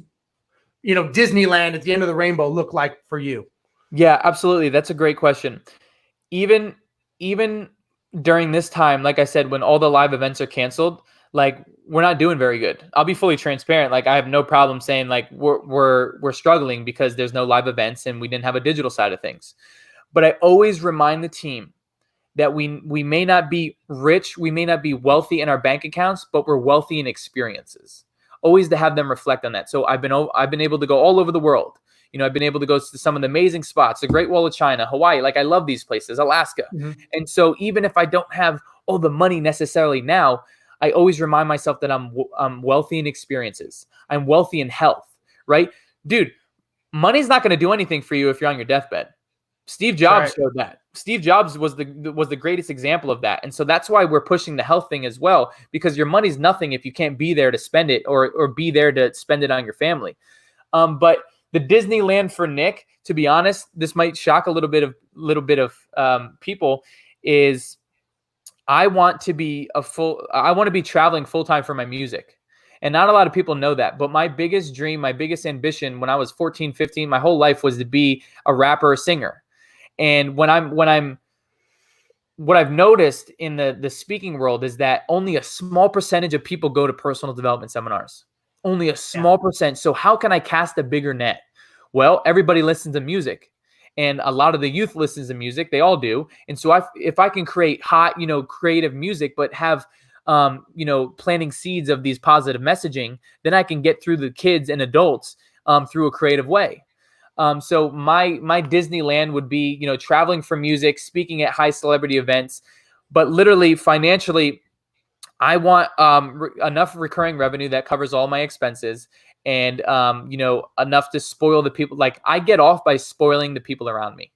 Disneyland at the end of the rainbow look like for you? Yeah, absolutely. That's a great question. Even during this time, like I said, when all the live events are canceled, like we're not doing very good. I'll be fully transparent. Like I have no problem saying like we're struggling because there's no live events and we didn't have a digital side of things. But I always remind the team that we may not be rich, we may not be wealthy in our bank accounts, but we're wealthy in experiences. Always to have them reflect on that. So I've been able to go all over the world. I've been able to go to some of the amazing spots, the Great Wall of China, Hawaii. Like I love these places, Alaska. Mm-hmm. And so even if I don't have all the money necessarily now, I always remind myself that I'm wealthy in experiences. I'm wealthy in health, right? Dude, money's not going to do anything for you if you're on your deathbed. Steve Jobs showed that. Steve Jobs was the greatest example of that. And so that's why we're pushing the health thing as well, because your money's nothing if you can't be there to spend it or be there to spend it on your family. But the Disneyland for Nick, to be honest, this might shock a little bit of people, is I want to be traveling full time for my music. And not a lot of people know that, but my biggest dream, my biggest ambition when I was 14, 15, my whole life was to be a rapper or singer. And what I've noticed in the speaking world is that only a small percentage of people go to personal development seminars. Only a small percent. So how can I cast a bigger net? Well, everybody listens to music, and a lot of the youth listens to music. They all do. And so if I can create hot, creative music, but have, planting seeds of these positive messaging, then I can get through the kids and adults through a creative way. So my Disneyland would be, traveling for music, speaking at high celebrity events, but literally financially, I want enough recurring revenue that covers all my expenses, and enough to spoil the people. Like, I get off by spoiling the people around me.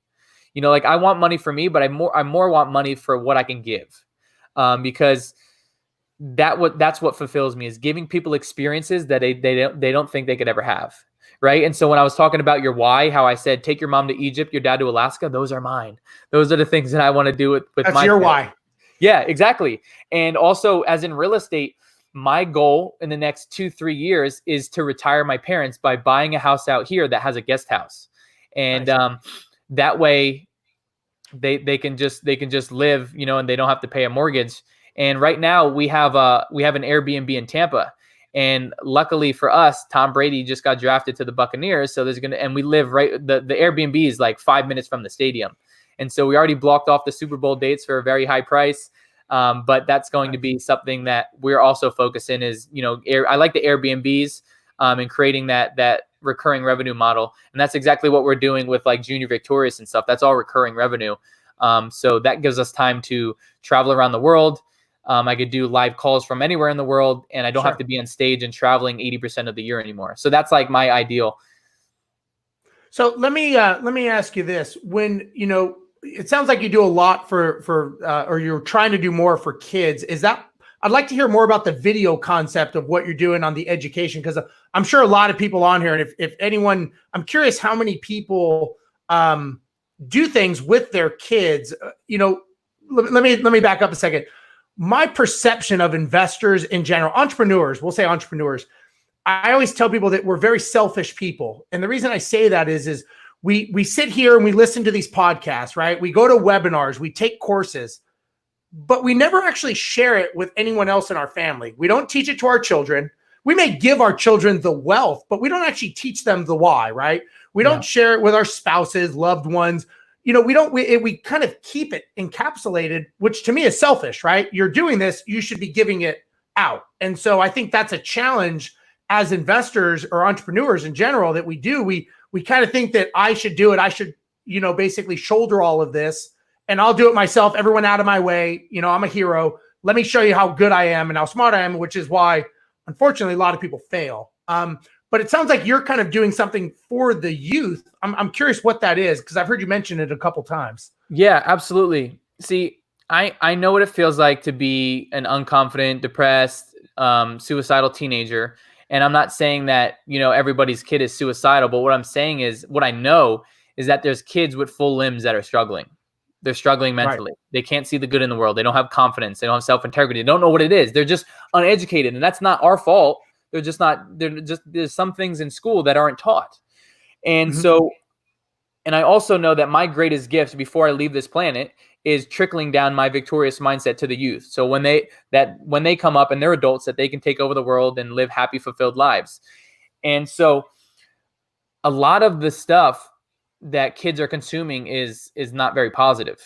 Like, I want money for me, but I more want money for what I can give, because that's what fulfills me, is giving people experiences that they don't think they could ever have. Right. And so when I was talking about your why, how I said, take your mom to Egypt, your dad to Alaska, those are mine. Those are the things that I want to do with that's my your family. why. Yeah, exactly. And also, as in real estate, my goal in the next 2-3 years is to retire my parents by buying a house out here that has a guest house. And that way they can just live, and they don't have to pay a mortgage. And right now we have an Airbnb in Tampa. And luckily for us, Tom Brady just got drafted to the Buccaneers. So and we live the Airbnb is like 5 minutes from the stadium. And so we already blocked off the Super Bowl dates for a very high price. But that's going to be something that we're also focusing is, I like the Airbnbs and creating that recurring revenue model. And that's exactly what we're doing with like Junior Victorious and stuff. That's all recurring revenue. So that gives us time to travel around the world. I could do live calls from anywhere in the world, and I don't have to be on stage and traveling 80% of the year anymore. So that's like my ideal. So let me ask you this: when it sounds like you do a lot for or you're trying to do more for kids. I'd like to hear more about the video concept of what you're doing on the education, because I'm sure a lot of people on here, and if anyone, I'm curious how many people do things with their kids. Let me back up a second. My perception of investors in general, entrepreneurs, we'll say entrepreneurs, I always tell people that we're very selfish people. And the reason I say that is we sit here and we listen to these podcasts, right? We go to webinars, we take courses, but we never actually share it with anyone else in our family. We don't teach it to our children. We may give our children the wealth, but we don't actually teach them the why, right? We don't share it with our spouses, loved ones. We kind of keep it encapsulated, which to me is selfish, right? You're doing this, you should be giving it out. And so I think that's a challenge as investors or entrepreneurs in general that we do. We kind of think that I should do it. I should, basically shoulder all of this, and I'll do it myself. Everyone out of my way. I'm a hero. Let me show you how good I am and how smart I am, which is why, unfortunately, a lot of people fail. But it sounds like you're kind of doing something for the youth. I'm curious what that is, because I've heard you mention it a couple times. Yeah, absolutely. See, I know what it feels like to be an unconfident, depressed, suicidal teenager. And I'm not saying that, everybody's kid is suicidal, but what I'm saying is, what I know is that there's kids with full limbs that are struggling. They're struggling mentally. Right. They can't see the good in the world. They don't have confidence. They don't have self-integrity. They don't know what it is. They're just uneducated. And that's not our fault. There's some things in school that aren't taught. And so, and I also know that my greatest gift before I leave this planet is trickling down my victorious mindset to the youth. So when they come up and they're adults, that they can take over the world and live happy, fulfilled lives. And so a lot of the stuff that kids are consuming is not very positive.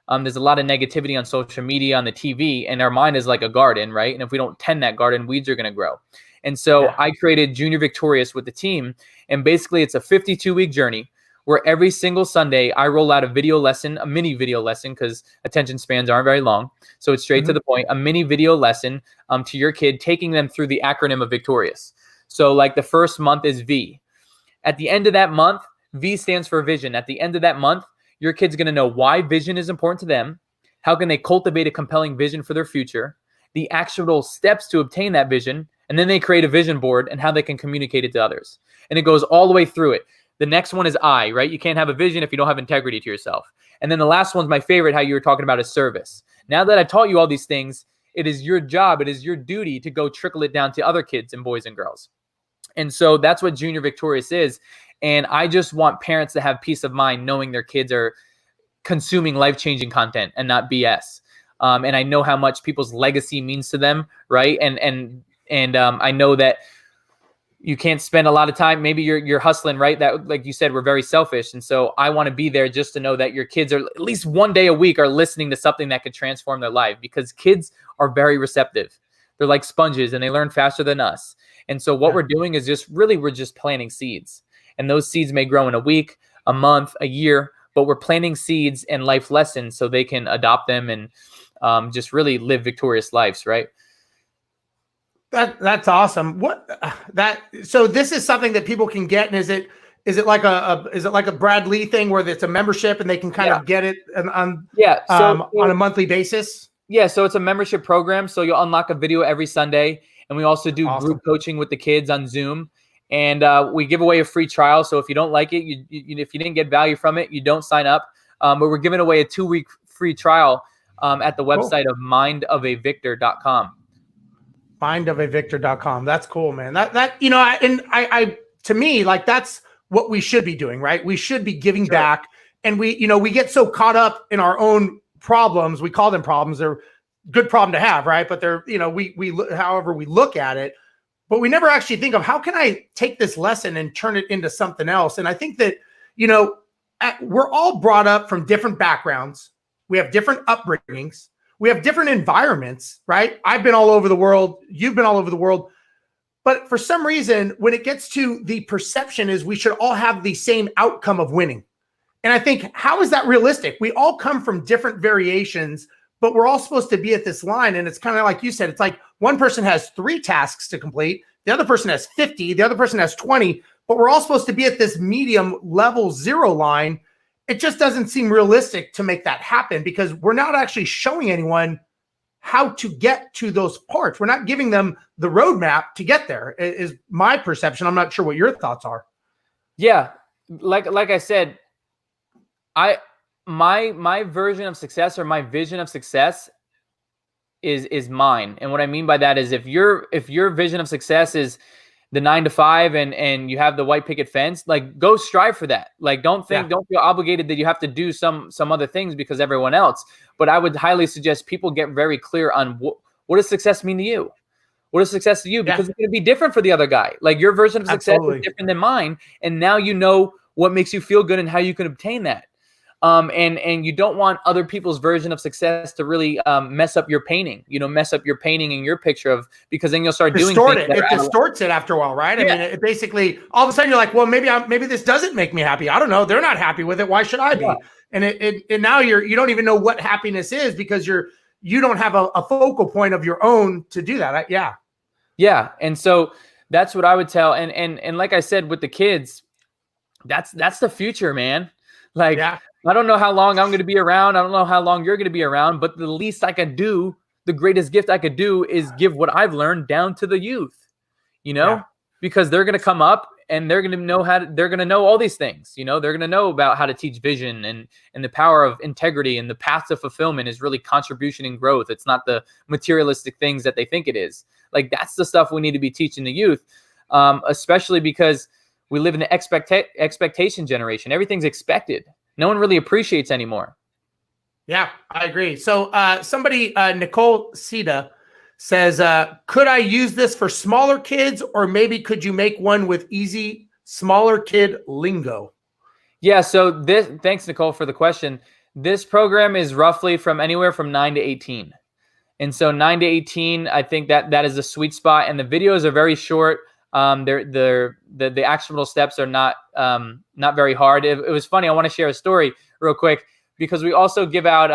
There's a lot of negativity on social media, on the TV, and our mind is like a garden, right? And if we don't tend that garden, weeds are going to grow. And so I created Junior Victorious with the team. And basically it's a 52-week journey where every single Sunday I roll out a video lesson, a mini video lesson, because attention spans aren't very long. So it's straight to the point, a mini video lesson to your kid, taking them through the acronym of Victorious. So like the first month is V. At the end of that month, V stands for vision. At the end of that month, your kid's going to know why vision is important to them. How can they cultivate a compelling vision for their future? The actual steps to obtain that vision. And then they create a vision board and how they can communicate it to others. And it goes all the way through it. The next one is I, right? You can't have a vision if you don't have integrity to yourself. And then the last one's my favorite, how you were talking about, is service. Now that I've taught you all these things, it is your job, it is your duty to go trickle it down to other kids and boys and girls. And so that's what Junior Victorious is. And I just want parents to have peace of mind knowing their kids are consuming life-changing content and not BS. And I know how much people's legacy means to them, right? And I know that you can't spend a lot of time. Maybe you're hustling, right? That, like you said, we're very selfish. And so I want to be there just to know that your kids are at least one day a week are listening to something that could transform their life, because kids are very receptive. They're like sponges and they learn faster than us. And so what we're doing is we're just planting seeds. And those seeds may grow in a week, a month, a year, but we're planting seeds and life lessons so they can adopt them and just really live victorious lives, right? That's awesome. So this is something that people can get, and is it like a Brad Lee thing where it's a membership and they can kind of get it on a monthly basis? Yeah, so it's a membership program. So you'll unlock a video every Sunday, and we also do group coaching with the kids on Zoom, and we give away a free trial. So if you don't like it, if you didn't get value from it, you don't sign up. But we're giving away a 2-week free trial at the website of mindofavictor.com. Mindofavictor.com. That's cool, man. I to me, like, that's what we should be doing, right? We should be giving back, and we get so caught up in our own problems. We call them problems. They're good problem to have, right? But they're, however we look at it, but we never actually think of how can I take this lesson and turn it into something else. And I think that, we're all brought up from different backgrounds. We have different upbringings. We have different environments, right? I've been all over the world. You've been all over the world. But for some reason, when it gets to the perception is we should all have the same outcome of winning. And I think, how is that realistic? We all come from different variations, but we're all supposed to be at this line. And it's kind of like you said, it's like one person has 3 tasks to complete. The other person has 50. The other person has 20. But we're all supposed to be at this medium level 0 line. It just doesn't seem realistic to make that happen, because we're not actually showing anyone how to get to those parts. We're not giving them the roadmap to get there, is my perception. I'm not sure what your thoughts are. Yeah. Like I said, my version of success, or my vision of success, is mine. And what I mean by that is if your vision of success is the 9 to 5 and you have the white picket fence, like, go strive for that. Like, don't feel obligated that you have to do some other things because everyone else. But I would highly suggest people get very clear on what does success mean to you? What is success to you? Because it's going to be different for the other guy. Like, your version of success is different than mine. And now you know what makes you feel good and how you can obtain that. And you don't want other people's version of success to really mess up your painting, mess up your painting and your picture of, because then you'll start doing things. It distorts it after a while, right? Yeah. I mean, it basically, all of a sudden you're like, well, maybe this doesn't make me happy. I don't know. They're not happy with it. Why should I be? Yeah. And now you don't even know what happiness is, because you don't have a focal point of your own to do that. Yeah. And so that's what I would tell. And like I said, with the kids, that's the future, man. Like, I don't know how long I'm going to be around. I don't know how long you're going to be around, but the least I could do, the greatest gift I could do, is give what I've learned down to the youth, because they're going to come up and they're going to know they're going to know all these things. They're going to know about how to teach vision and the power of integrity, and the path to fulfillment is really contribution and growth. It's not the materialistic things that they think it is. Like, that's the stuff we need to be teaching the youth, especially because we live in an expectation generation. Everything's expected. No one really appreciates anymore. Yeah, I agree. So somebody, Nicole Sita, says, could I use this for smaller kids, or maybe could you make one with easy, smaller kid lingo? Yeah, so thanks, Nicole, for the question. This program is roughly from anywhere from 9 to 18. And so 9 to 18, I think that is the sweet spot. And the videos are very short. The actionable steps are not very hard. It was funny. I want to share a story real quick, because we also give out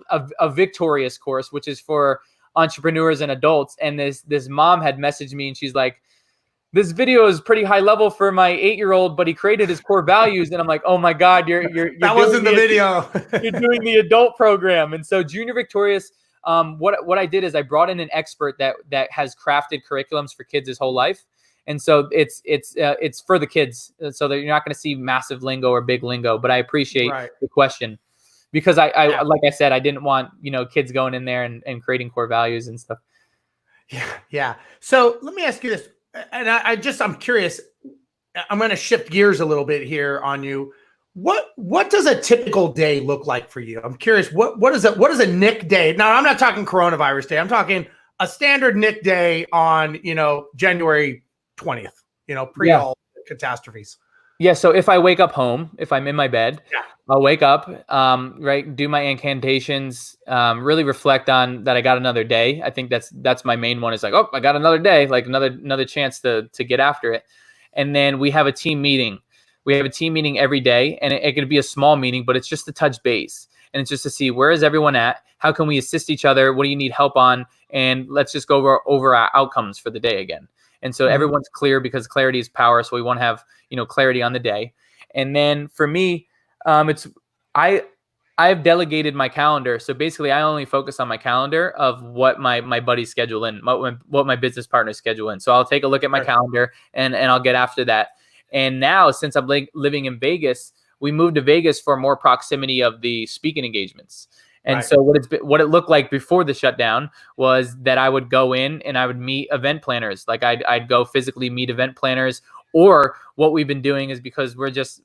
a victorious course, which is for entrepreneurs and adults. And this mom had messaged me, and she's like, this video is pretty high level for my 8-year-old, but he created his core values. And I'm like, oh my God, you're that wasn't the video. You're doing the adult program. And so Junior Victorious, what I did is I brought in an expert that has crafted curriculums for kids his whole life. And so it's for the kids, so that you're not going to see massive lingo or big lingo. But I appreciate the question, because I like I said, I didn't want, kids going in there and creating core values and stuff. Yeah. So let me ask you this, and I'm curious. I'm going to shift gears a little bit here on you. What does a typical day look like for you? I'm curious. What is a Nick day? Now, I'm not talking coronavirus day. I'm talking a standard Nick day on, January 20th, pre all catastrophes. Yeah. So if I wake up home, if I'm in my bed, I'll wake up, do my incantations, really reflect on that I got another day. I think that's my main one, is like, oh, I got another day, like another chance to get after it. And then we have a team meeting. We have a team meeting every day, and it could be a small meeting, but it's just to touch base. And it's just to see, where is everyone at? How can we assist each other? What do you need help on? And let's just go over our outcomes for the day again. And so everyone's clear, because clarity is power. So we want to have, clarity on the day. And then for me, I've delegated my calendar. So basically I only focus on my calendar of what my buddies schedule in, what my business partners schedule in. So I'll take a look at my calendar and I'll get after that. And now, since I'm living in Vegas, we moved to Vegas for more proximity of the speaking engagements. And so what it looked like before the shutdown was that I would go in and I would meet event planners. Like I'd go physically meet event planners. Or what we've been doing is, because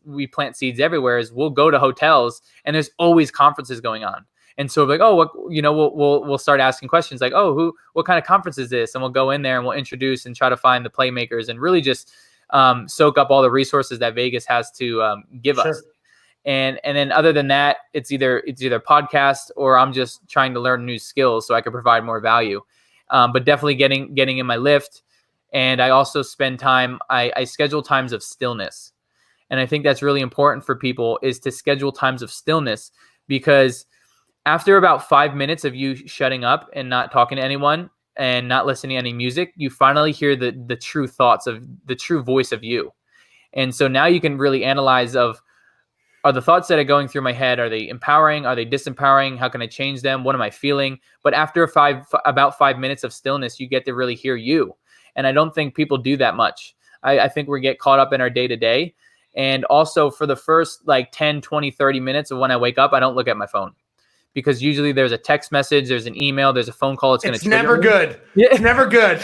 we plant seeds everywhere, is we'll go to hotels and there's always conferences going on. And so like, we'll start asking questions like, what kind of conference is this? And we'll go in there and we'll introduce and try to find the playmakers and really just soak up all the resources that Vegas has to give us. And then other than that, it's either podcast, or I'm just trying to learn new skills so I can provide more value. But definitely getting in my lift. And I also spend time, I schedule times of stillness. And I think that's really important for people, is to schedule times of stillness, because after about 5 minutes of you shutting up and not talking to anyone and not listening to any music, you finally hear the true thoughts of the true voice of you. And so now you can really analyze are the thoughts that are going through my head, are they empowering? Are they disempowering? How can I change them? What am I feeling? But after about 5 minutes of stillness, you get to really hear you. And I don't think people do that much. I think we get caught up in our day-to-day. And also for the first 10, 20, 30 minutes of when I wake up, I don't look at my phone. Because usually there's a text message, there's an email, there's a phone call. It's never good. It's never good.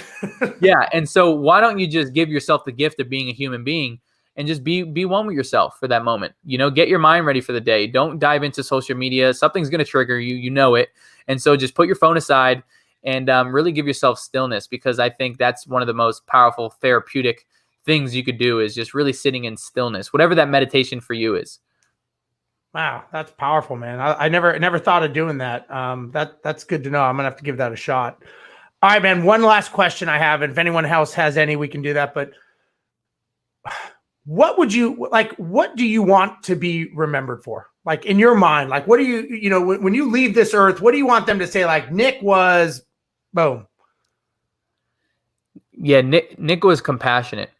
Yeah. And so why don't you just give yourself the gift of being a human being and just be one with yourself for that moment? Get your mind ready for the day. Don't dive into social media. Something's going to trigger you. You know it. And so just put your phone aside and really give yourself stillness, because I think that's one of the most powerful therapeutic things you could do, is just really sitting in stillness, whatever that meditation for you is. Wow, that's powerful, man. I never thought of doing that. That's good to know. I'm gonna have to give that a shot. All right, man. One last question I have, and if anyone else has any, we can do that. But what would you like? What do you want to be remembered for? Like in your mind, like what do you when you leave this earth, what do you want them to say? Like Nick was, boom. Yeah, Nick was compassionate.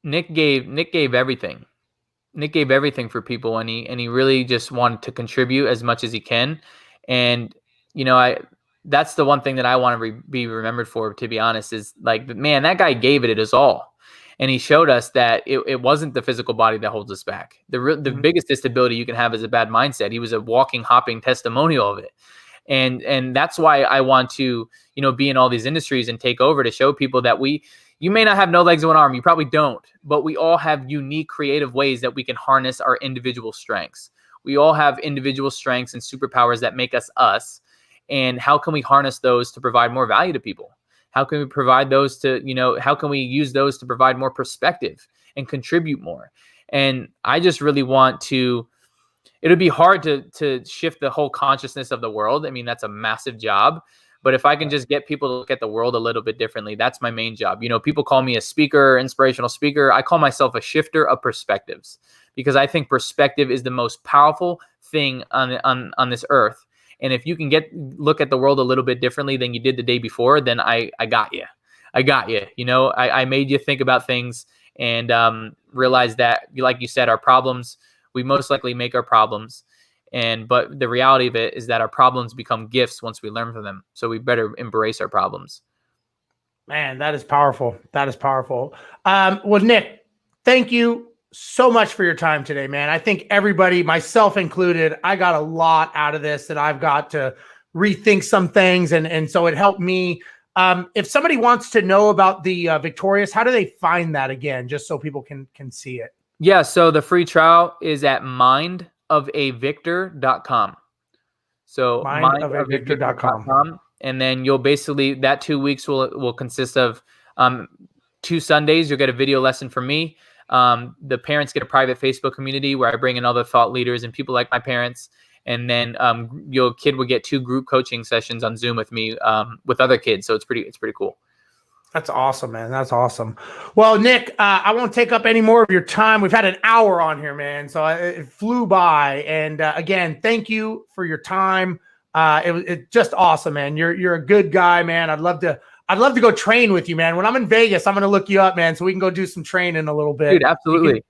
Nick gave everything. Nick gave everything for people, and he really just wanted to contribute as much as he can. And that's the one thing that I want to be remembered for, to be honest, is like, man, that guy gave it his all. And he showed us that it wasn't the physical body that holds us back. The biggest disability you can have is a bad mindset. He was a walking, hopping testimonial of it. And that's why I want to, be in all these industries and take over, to show people that you may not have no legs and one arm. You probably don't, but we all have unique creative ways that we can harness our individual strengths. We all have individual strengths and superpowers that make us us. And how can we harness those to provide more value to people? How can we provide those to, how can we use those to provide more perspective and contribute more? And I just really want to, it would be hard to shift the whole consciousness of the world. I mean, that's a massive job. But if I can just get people to look at the world a little bit differently, that's my main job. People call me a speaker, inspirational speaker. I call myself a shifter of perspectives, because I think perspective is the most powerful thing on this earth. And if you can look at the world a little bit differently than you did the day before, then I got you. I got you. I made you think about things and realize that, like you said, our problems, we most likely make our problems. But the reality of it is that our problems become gifts once we learn from them. So we better embrace our problems. Man, that is powerful. That is powerful. Well, Nick, thank you so much for your time today, man. I think everybody, myself included, I got a lot out of this that I've got to rethink some things. And so it helped me. If somebody wants to know about the Victorious, how do they find that again, just so people can see it? Yeah. So the free trial is at mindofavictor.com. So mindofavictor.com. And then you'll basically, that 2 weeks will consist of 2 Sundays. You'll get a video lesson from me. The parents get a private Facebook community where I bring in other thought leaders and people like my parents. And then your kid will get 2 group coaching sessions on Zoom with me with other kids. So it's pretty cool. That's awesome, man. That's awesome. Well, Nick, I won't take up any more of your time. We've had an hour on here, man. So it flew by. And again, thank you for your time. It's just awesome, man. You're a good guy, man. I'd love to go train with you, man. When I'm in Vegas, I'm going to look you up, man, so we can go do some training a little bit. Dude, absolutely.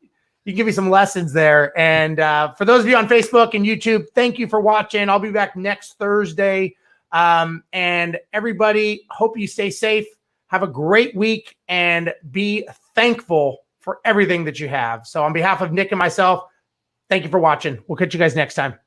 You can give me some lessons there. And for those of you on Facebook and YouTube, thank you for watching. I'll be back next Thursday. And everybody, hope you stay safe. Have a great week and be thankful for everything that you have. So on behalf of Nick and myself, thank you for watching. We'll catch you guys next time.